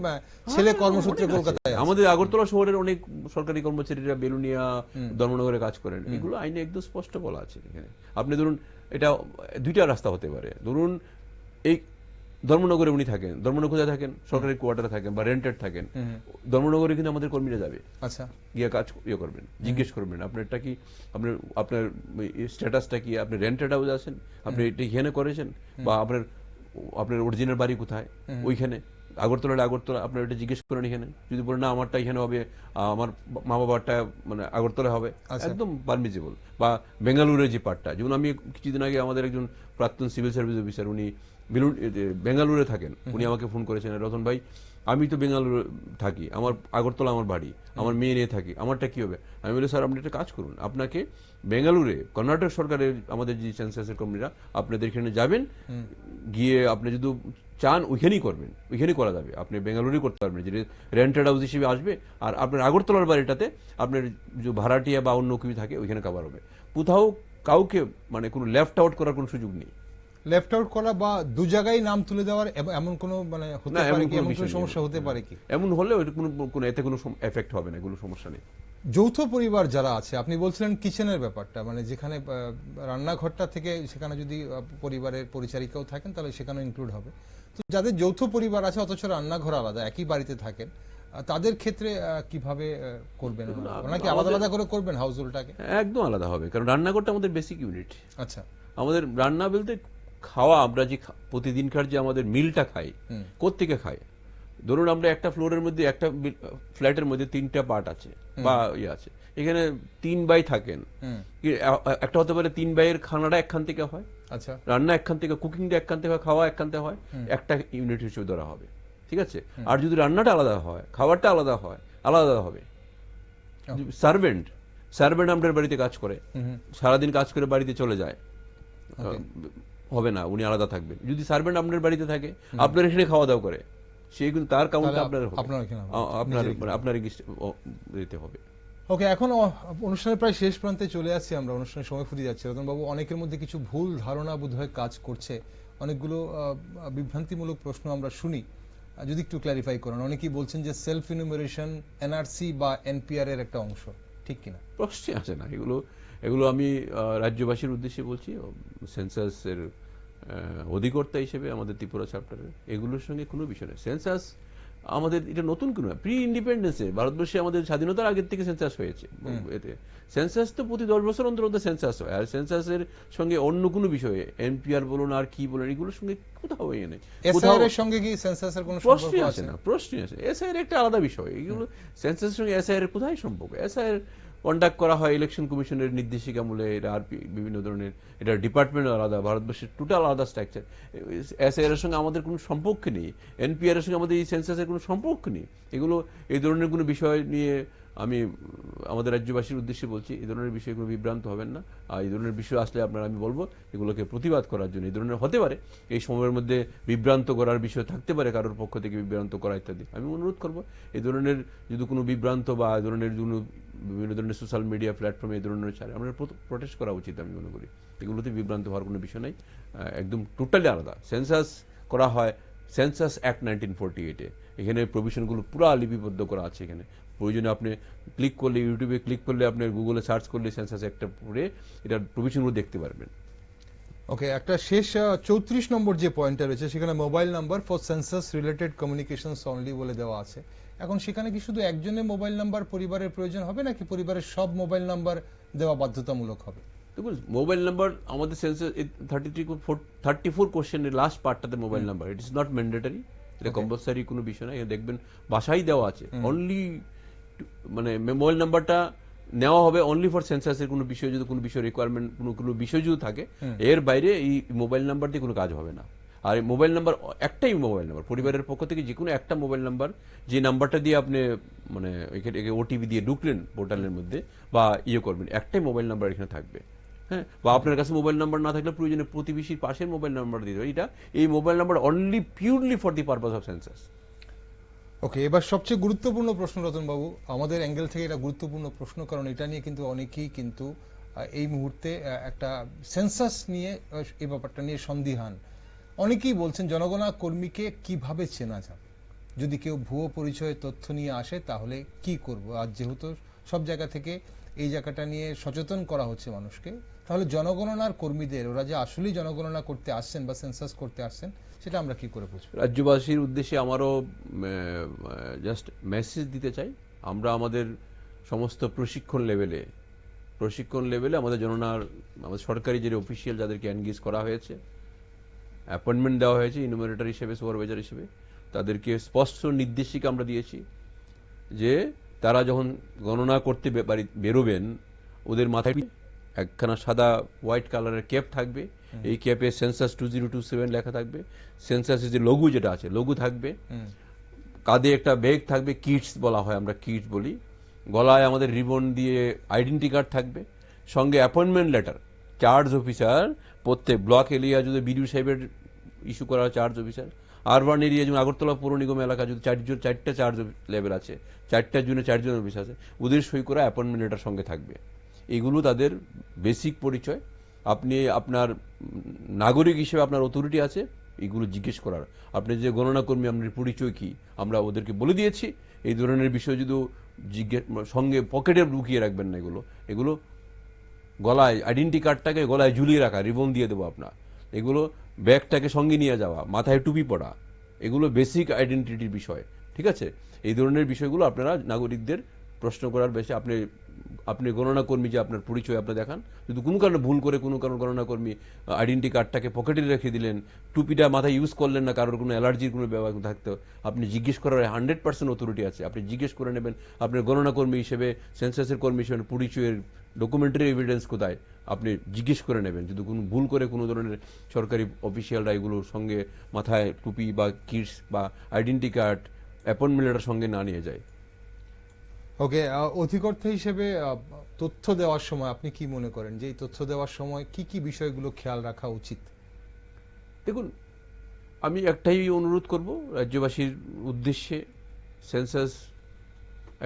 ছেলে কর্মসূত্রে কলকাতায়। আমাদের আগরতলা শহরের অনেক সরকারি কর্মচারীরা বেলুনিয়া, ধর্মনগরে কাজ করেন, এগুলো আইনে একদম স্পষ্ট বলা আছে এখানে। আপনি ধরুন, এটা 2টা রাস্তা হতে পারে। ধরুন এই ধর্মনগরে উনি থাকেন, ধর্মনগর কোথায় থাকেন? সরকারি কোয়ার্টারে থাকেন বা রেন্টেড থাকেন, ধর্মনগরে কিন্তু আমাদের কর্মীরা যাবে, আচ্ছা গিয়ে কাজ করবেন, জিজ্ঞেস করবেন আপনারটা কি, আপনার স্ট্যাটাসটা কি, আপনি রেন্টেড হাউসে আছেন, আপনি এটা এখানে করেছেন, বা আপনার আপনার অরিজিনাল বাড়ি কোথায়, ওইখানে আগরতলা আপনার এটা জিজ্ঞেস করেন এখানে, যদি বলেন না আমারটা এখানে হবে, আমার মা বাবারটা মানে আগরতলা হবে, একদম পারমিসিবল। বা বেঙ্গালুরের যে পার্টটা, যেমন আমি কিছুদিন আগে আমাদের একজন প্রাক্তন সিভিল সার্ভিস অফিসার, উনি বেঙ্গালুরে থাকেন, উনি আমাকে ফোন করেছেন, রতন ভাই আমি তো বেঙ্গালুরু থাকি, আমার আগরতলা আমার বাড়ি, আমার মেয়ে নিয়ে থাকি, আমারটা কি হবে? আমি বলি স্যার আপনি একটা কাজ করুন, আপনাকে বেঙ্গালুরে কর্ণাটক সরকারের আমাদের যে সেন্সাসের কর্মীরা আপনাদের এখানে যাবেন, গিয়ে আপনি যদি চান ওইখানেই করবেন, ওইখানেই করা যাবে, আপনি বেঙ্গালুরুই করতে পারবেন, যে রেন্টেড হাউস হিসেবে আসবে, আর আপনার আগরতলার বাড়িটাতে আপনার যে ভাড়াটিয়া বা অন্য কেউ থাকে ওইখানে কভার হবে। কোথাও কাউকে মানে কোনো লেফট আউট করার কোনো সুযোগ নেই। লেফট আউট করা বা দু জায়গায় নাম তুলে দেওয়ার এমন কোনো মানে হতে পারে কি, এমন কোনো সমস্যা হতে পারে কি? এমন হলে কোনো এতে কোনো এফেক্ট হবে না, এগুলো সমস্যা নেই। যৌথ পরিবার যারা আছে, আপনি বলছিলেন কিচেনের ব্যাপারটা, মানে যেখানে রান্নাঘরটা থেকে সেখানে যদি পরিবারের পরিচারিকাও থাকেন তাহলে সেখানে ইনক্লুড হবে। তো যাদের যৌথ পরিবার আছে অথচ রান্নাঘর আলাদা, একই বাড়িতে থাকেন, তাদের ক্ষেত্রে কিভাবে করবেন? নাকি আলাদা আলাদা করে করবেন হাউস হোল্ডটাকে? একদম আলাদা হবে, কারণ রান্নাঘরটা আমাদের বেসিক ইউনিট। আচ্ছা, আমাদের রান্না বলতে খাওয়া, আমরা যে প্রতিদিনকার যে আমাদের মিলটা খাই, কোত্থেকে খাই, ধরুন আমরা একটা ফ্লোরের মধ্যে, একটা ফ্ল্যাটের মধ্যে 3টা পার্ট আছে বা ইয়ে আছে, এখানে 3 ভাই থাকেন, একটা হতে পারে 3 ভাইয়ের খানাটা একখান থেকে হয়, আচ্ছা, রান্না একখান থেকে, কুকিংটা একখান থেকে হয়, খাওয়া একখান থেকে হয়, একটা ইউনিট হিসেবে ধরা হবে, ঠিক আছে? আর যদি রান্নাটা আলাদা হয়, খাবারটা আলাদা হয়, আলাদা হবে। সার্ভেন্ট আপনার বাড়িতে কাজ করে, সারাদিন কাজ করে বাড়িতে চলে যায়, হবে না, উনি আলাদা থাকবেন। যদি সার্ভেন্ট আপনার বাড়িতে থাকে, আপনার এখানে খাওয়া দাওয়া করে, সে কিন্তু তার কাউন্টটা আপনার দিতে হবে। ওকে, এখন অনুষ্ঠানের প্রায় শেষ প্রান্তে চলে আসছি আমরা, অনুষ্ঠানের সময় ফুরিয়ে যাচ্ছে। রতন বাবু, অনেকের মধ্যে কিছু ভুল ধারণা বোধহয় কাজ করছে, অনেকগুলো বিভ্রান্তিমূলক প্রশ্ন আমরা শুনি, যদি একটু ক্ল্যারিফাই করেন। অনেকেই বলছেন যে সেলফ ইনুমারেশন এনআরসি বা এনপিআর এর একটা অংশ, ঠিক কিনা? প্রশ্নই আসে না এগুলো আমি রাজ্যবাসীর উদ্দেশ্যে বলছি, সেন্সাসের অধিকর্তা হিসেবে আমাদের ত্রিপুরা চ্যাপ্টারের, এগুলোর সঙ্গে কোনো বিষয় নেই। সেন্সাস আমাদের এটা নতুন কোনো, প্রি ইন্ডিপেন্ডেন্সে ভারতবর্ষে আমাদের স্বাধীনতার আগের থেকে সেন্সাস হয়েছে। এতে সেন্সাস তো প্রতি 10 বছর অন্তর অন্তর সেন্সাস হয়, আর সেন্সাসের সঙ্গে অন্য কোনো বিষয়ে এনপিআর বলুন আর কি বলুন, এগুলোর সঙ্গে কোথাও হয়ে নেই। এসআইআর এর সঙ্গে কি সেন্সাসের কোনো সম্পর্ক আছে? না, প্রশ্নই আসে। এসআইআর একটা আলাদা বিষয়, এগুলো সেন্সাসের সঙ্গে এসআইআর এর কোথায় সম্পর্ক? এসআইআর কন্ডাক্ট করা হয় ইলেকশন কমিশনের নির্দেশিকা মূলে, এটা আর বিভিন্ন ধরনের, এটা ডিপার্টমেন্ট আলাদা, ভারতবর্ষের টোটাল আলাদা স্ট্রাকচার। এসআইআর এর সঙ্গে আমাদের কোনো সম্পর্ক নেই, এনপিআর এর সঙ্গে আমাদের এই সেন্সাসের কোনো সম্পর্ক নেই। এগুলো এই ধরনের কোনো বিষয় নিয়ে আমি আমাদের রাজ্যবাসীর উদ্দেশ্যে বলছি, এই ধরনের বিষয়ে কোনো বিভ্রান্ত হবেন না। আর এই ধরনের বিষয় আসলে আপনারা, আমি বলবো এগুলোকে প্রতিবাদ করার জন্য। এই ধরনের হতে পারে এই সময়ের মধ্যে বিভ্রান্ত করার বিষয় থাকতে পারে, কারোর পক্ষ থেকে বিভ্রান্ত করা ইত্যাদি। আমি অনুরোধ করব এই ধরনের যদি কোনো বিভ্রান্ত বা এই ধরনের বিভিন্ন ধরনের সোশ্যাল মিডিয়া প্ল্যাটফর্মে এই ধরনের ছাড়ে আমরা প্রোটেস্ট করা উচিত। আমি মনে করি এগুলোতে বিভ্রান্ত হওয়ার কোনো বিষয় নাই, একদম টোটালি আলাদা। সেন্সাস করা হয় সেন্সাস অ্যাক্ট 1948-এ, এখানে প্রভিশনগুলো পুরো লিপিবদ্ধ করা আছে। এখানে প্রয়োজনে আপনি ক্লিক করলে, ইউটিউবে ক্লিক করলে, আপনি গুগলে সার্চ করলে সেন্সাস একটা পড়ে এটার প্রভিশনগুলো দেখতে পারবেন। ওকে, একটা শেষ 34 নম্বর যে পয়েন্টটা রয়েছে সেখানে mobile number for census related communications only বলে দেওয়া আছে। এখন সেখানে কি শুধু একজনের মোবাইল নাম্বার পরিবারের প্রয়োজন হবে, নাকি পরিবারের সব মোবাইল নাম্বার দেওয়া বাধ্যতামূলক হবে? দেখুন, মোবাইল নাম্বার আমাদের সেন্সাস 34 কোশ্চেনের লাস্ট পার্টটাতে mobile number, it is not mandatory, এটা কম্পালসারি কোনো বিষয় না। দেখবেন বাসায় দেওয়া আছে, অনলি মানে মোবাইল নাম্বারটা নেওয়া হবে অনলি ফর সেন্সাসের কোনো বিষয়, যদি কোনো বিষয় রিকোয়ারমেন্ট, কোনো বিষয় যদি থাকে, এর বাইরে এই মোবাইল নাম্বার দিয়ে কোনো কাজ হবে না। আর মোবাইল নাম্বার একটাই মোবাইল নাম্বার, পরিবারের পক্ষ থেকে যে কোনো একটা মোবাইল নাম্বার, যে নাম্বারটা দিয়ে আপনি মানে ওটিপি দিয়ে ঢুকলেন পোর্টালের মধ্যে বা ইয়ে করবেন, একটাই মোবাইল নাম্বার এখানে থাকবে। হ্যাঁ, বা আপনার কাছে মোবাইল নাম্বার না থাকলে প্রয়োজনে প্রতিবেশীর পাশের মোবাইল নাম্বার দিয়ে দেবে। এটা এই mobile number only purely for the purpose of census. Okay, এবার সবচেয়ে গুরুত্বপূর্ণ প্রশ্ন রতন বাবু, আমাদের অ্যাঙ্গেল থেকে এটা গুরুত্বপূর্ণ প্রশ্ন, কারণ এটা নিয়ে কিন্তু অনেকেই কিন্তু এই মুহূর্তে একটা সেন্সাস নিয়ে এই ব্যাপারটা নিয়ে সন্দিহান। অনেকেই বলছেন জনগণনা কর্মীকে কিভাবে চেনা যাবে, যদি কেউ ভুয়ো পরিচয়ের তথ্য নিয়ে আসে তাহলে কি করব? আর যেহেতু সব জায়গা থেকে এই জায়গাটা নিয়ে সচেতন করা হচ্ছে মানুষকে, তাহলে জনগণনার কর্মীদের, ওরা যে আসলেই জনগণনা করতে আসছেন বা সেন্সাস করতে আসছেন, সেটা আমরা কি করে বুঝবো? রাজ্যবাসীর উদ্দেশ্যে আমারও জাস্ট মেসেজ দিতে চাই, আমরা আমাদের সমস্ত প্রশিক্ষণ লেভেলে আমাদের জনগণনার, আমাদের সরকারি যে অফিসিয়াল যাদেরকে এনগেজ করা হয়েছে, অ্যাপয়েন্টমেন্ট দেওয়া হয়েছে ইনুমারেটর হিসেবে, সুপারভাইজার হিসেবে। তাদেরকে স্পষ্ট নির্দেশিকা আমরা দিয়েছি যে তারা যখন গণনা করতে বেরোবেন, ওদের মাথায় একখানা সাদা হোয়াইট কালারের ক্যাপ থাকবে। এই ক্যাপে সেন্সাস 2027 লেখা থাকবে। সেন্সাসের যে লঘু যেটা আছে, লঘু থাকবে। কাঁধে একটা ব্যাগ থাকবে, কিটস বলা হয়, আমরা কিটস বলি। গলায় আমাদের রিবন দিয়ে আইডেন্টি কার্ড থাকবে। সঙ্গে অ্যাপয়েন্টমেন্ট লেটার। চার্জ অফিসার প্রত্যেক ব্লক এরিয়া যদি বিডিও সাহেবের ইস্যু করা চার্জ অফিসার, আরবান এরিয়া যেমন আগরতলা পৌর নিগম এলাকা যদি চারটা চার্জ লেভেল আছে, 4টা জুনে 4 জন অফিস আছে, ওদের সই করা অ্যাপয়েন্টমেন্ট লেটার সঙ্গে থাকবে। এগুলো তাদের বেসিক পরিচয়। আপনি আপনার নাগরিক হিসেবে আপনার অথরিটি আছে এগুলো জিজ্ঞেস করার। আপনি যে গণনা কর্মী, আপনার পরিচয় কি, আমরা ওদেরকে বলে দিয়েছি। এই ধরনের বিষয় যদি সঙ্গে পকেটে লুকিয়ে রাখবেন না। এগুলো গলায় আইডেন্টি কার্ডটাকে গলায় ঝুলিয়ে রাখা, রিবন দিয়ে দেবো আপনার। এগুলো ব্যাগটাকে সঙ্গে নিয়ে যাওয়া, মাথায় টুপি পরা, এগুলো বেসিক আইডেন্টিটির বিষয়। ঠিক আছে? এই ধরনের বিষয়গুলো আপনারা নাগরিকদের প্রশ্ন করার বেশি। আপনি গণনা কর্মী, যে আপনার পরিচয় আপনি দেখান। যদি কোনো কারণে ভুল করে কোনো কারণ গণনা কর্মী আইডেন্টি কার্ডটাকে পকেটে রেখে দিলেন, টুপিটা মাথায় ইউজ করলেন না, কারোর কোনো অ্যালার্জির কোনো ব্যাপার থাকতো, আপনি জিজ্ঞেস করার 100% অথরিটি আছে। আপনি জিজ্ঞেস করে নেবেন আপনার গণনা কর্মী হিসেবে, সেন্সাসের কর্মী হিসেবে পরিচয়ের ডকুমেন্টারি এভিডেন্স কোথায়, আপনি জিজ্ঞেস করে নেবেন। যদি কোনো ভুল করে কোনো ধরনের সরকারি অফিসিয়ালরা এগুলোর সঙ্গে মাথায় টুপি বা কিটস বা আইডেন্টি কার্ড, অ্যাপয়েন্টমেন্ট লেটার সঙ্গে না নিয়ে যায়। ওকে, অধিকর্তা হিসেবে তথ্য দেওয়ার সময় আপনি কি মনে করেন যে এই তথ্য দেওয়ার সময় কি কি বিষয়গুলো খেয়াল রাখা উচিত? দেখুন, আমি একটাই অনুরোধ করব রাজ্যবাসীর উদ্দেশ্যে। সেন্সাস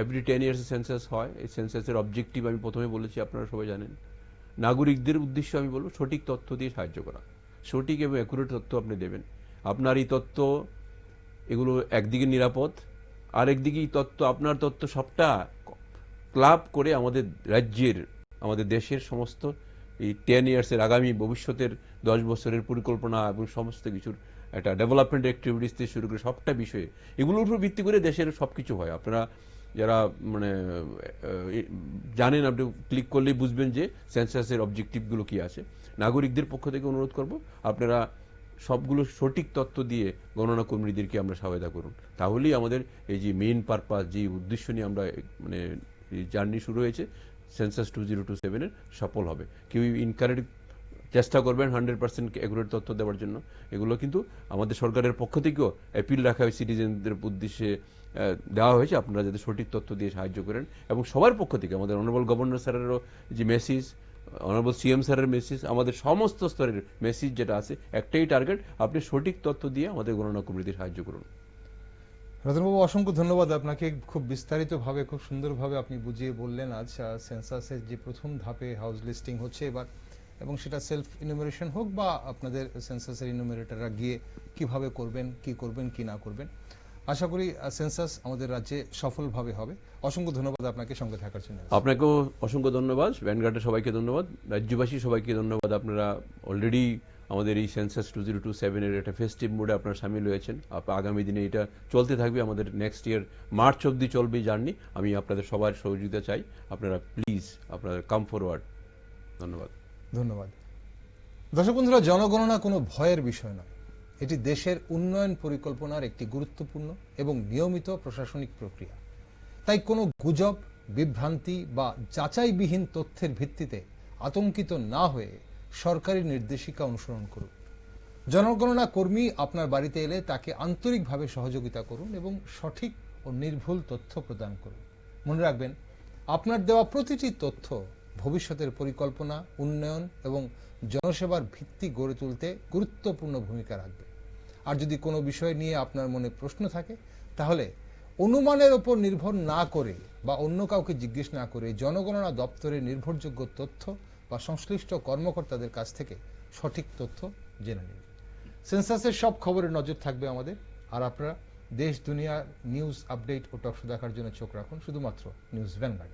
এভরি 10 ইয়ার্স সেন্সাস হয়। এই সেন্সাসের অবজেক্টিভ আমি প্রথমে বলেছি, আপনারা সবাই জানেন। নাগরিকদের উদ্দেশ্যে আমি বলবো সঠিক তথ্য দিয়ে সাহায্য করা। সঠিক এবং অ্যাকুরেট তথ্য আপনি দেবেন। আপনার এই তথ্য, এগুলো একদিকে নিরাপদ, আর একদিকে এই তথ্য, আপনার তথ্য সবটা ক্লাব করে আমাদের রাজ্যের, আমাদের দেশের সমস্ত এই 10 ইয়ার্সের আগামী ভবিষ্যতের 10 বছরের পরিকল্পনা এবং সমস্ত কিছুর একটা ডেভেলপমেন্ট অ্যাক্টিভিটিস থেকে শুরু করে সবটা বিষয়ে, এগুলোর উপর ভিত্তি করে দেশের সবকিছু হয়। আপনারা যারা মানে জানেন, আপনি ক্লিক করলেই বুঝবেন যে সেন্সাসের অবজেক্টিভগুলো কি আছে। নাগরিকদের পক্ষ থেকে অনুরোধ করব, আপনারা সবগুলো সঠিক তথ্য দিয়ে গণনা কর্মীদেরকে আমরা সহায়তা করুন। তাহলেই আমাদের এই যে মেইন পারপাস, যে উদ্দেশ্য নিয়ে আমরা মানে জার্নি শুরু হয়েছে সেন্সাস 2027 এর, সফল হবে। কেউ ইনকারেক্ট চেষ্টা করবেন 100% অ্যাকুরেট তথ্য দেওয়ার জন্য, এগুলো কিন্তু আমাদের সরকারের পক্ষ থেকেও অ্যাপিল রাখা হয় সিটিজেনদের উদ্দেশ্যে দেওয়া হয়েছে, আপনারা যাতে সঠিক তথ্য দিয়ে সাহায্য করেন। এবং সবার পক্ষ থেকে আমাদের অনারেবল গভর্নর স্যারেরও যে মেসেজ, অনারেবল সিএম স্যারের মেসেজ, আমাদের সমস্ত স্তরের মেসেজ যেটা আছে, একটাই টার্গেট, আপনি সঠিক তথ্য দিয়ে আমাদের গণনা কর্মীদের সাহায্য করুন। রতনবাবু, অসংখ্য ধন্যবাদ আপনাকে। খুব বিস্তারিতভাবে, খুব সুন্দরভাবে আপনি বুঝিয়ে বললেন আজ সেন্সাসের যে প্রথম ধাপে হাউস লিস্টিং হচ্ছে এবার, এবং সেটা সেলফ ইনুমারেশন হোক বা আপনাদের সেন্সাসের ইনুমারেটররা গিয়ে কিভাবে করবেন, কি না করবেন। আশা করি সেন্সাস আমাদের রাজ্যে সফলভাবে হবে। অসংখ্য ধন্যবাদ আপনাকে সঙ্গে থাকার জন্য। আপনাকেও অসংখ্য ধন্যবাদ, ভ্যানগার্ডের সবাইকে ধন্যবাদ, রাজ্যবাসী সবাইকে ধন্যবাদ। আপনারা অলরেডি আমাদের এই সেন্সাস 2027 এর একটা ফেস্টিভ মুডে আপনারা সামিল হয়েছেন। আগামী দিনে এটা চলতে থাকবে, আমাদের নেক্সট ইয়ার মার্চ অবধি চলবে জার্নি। আমি আপনাদের সবার সহযোগিতা চাই। আপনারা প্লিজ আপনারা কাম ফরওয়ার্ড। ধন্যবাদ। ধন্যবাদ। দর্শক বন্ধুরা, জনগণনা কোনো ভয়ের বিষয় নয়। এটি দেশের উন্নয়ন পরিকল্পনার একটি গুরুত্বপূর্ণ এবং নিয়মিত প্রশাসনিক প্রক্রিয়া। তাই কোনো গুজব, বিভ্রান্তি বা যাচাইবিহীন তথ্যের ভিত্তিতে আতঙ্কিত না হয়ে সরকারি নির্দেশিকা অনুসরণ করুন। জনগণনা কর্মী আপনার বাড়িতে এলে তাকে আন্তরিকভাবে সহযোগিতা করুন এবং সঠিক ও নির্ভুল তথ্য প্রদান করুন। মনে রাখবেন, আপনার দেওয়া প্রতিটি তথ্য ভবিষ্যতের পরিকল্পনা, উন্নয়ন এবং জনসেবার ভিত্তি গড়ে তুলতে গুরুত্বপূর্ণ ভূমিকা রাখবে। আর যদি কোনো বিষয় নিয়ে আপনার মনে প্রশ্ন থাকে, তাহলে অনুমানের ওপর নির্ভর না করে বা অন্য কাউকে জিজ্ঞেস না করে জনগণনা দপ্তরের নির্ভরযোগ্য তথ্য বা সংশ্লিষ্ট কর্মকর্তাদের কাছ থেকে সঠিক তথ্য জেনে নিন। সেন্সাসের সব খবরে নজর থাকবে আমাদের। আর আপনারা দেশ দুনিয়ার নিউজ আপডেট ও টক শো দেখার জন্য চোখ রাখুন শুধুমাত্র নিউজ ভ্যানগার্ড।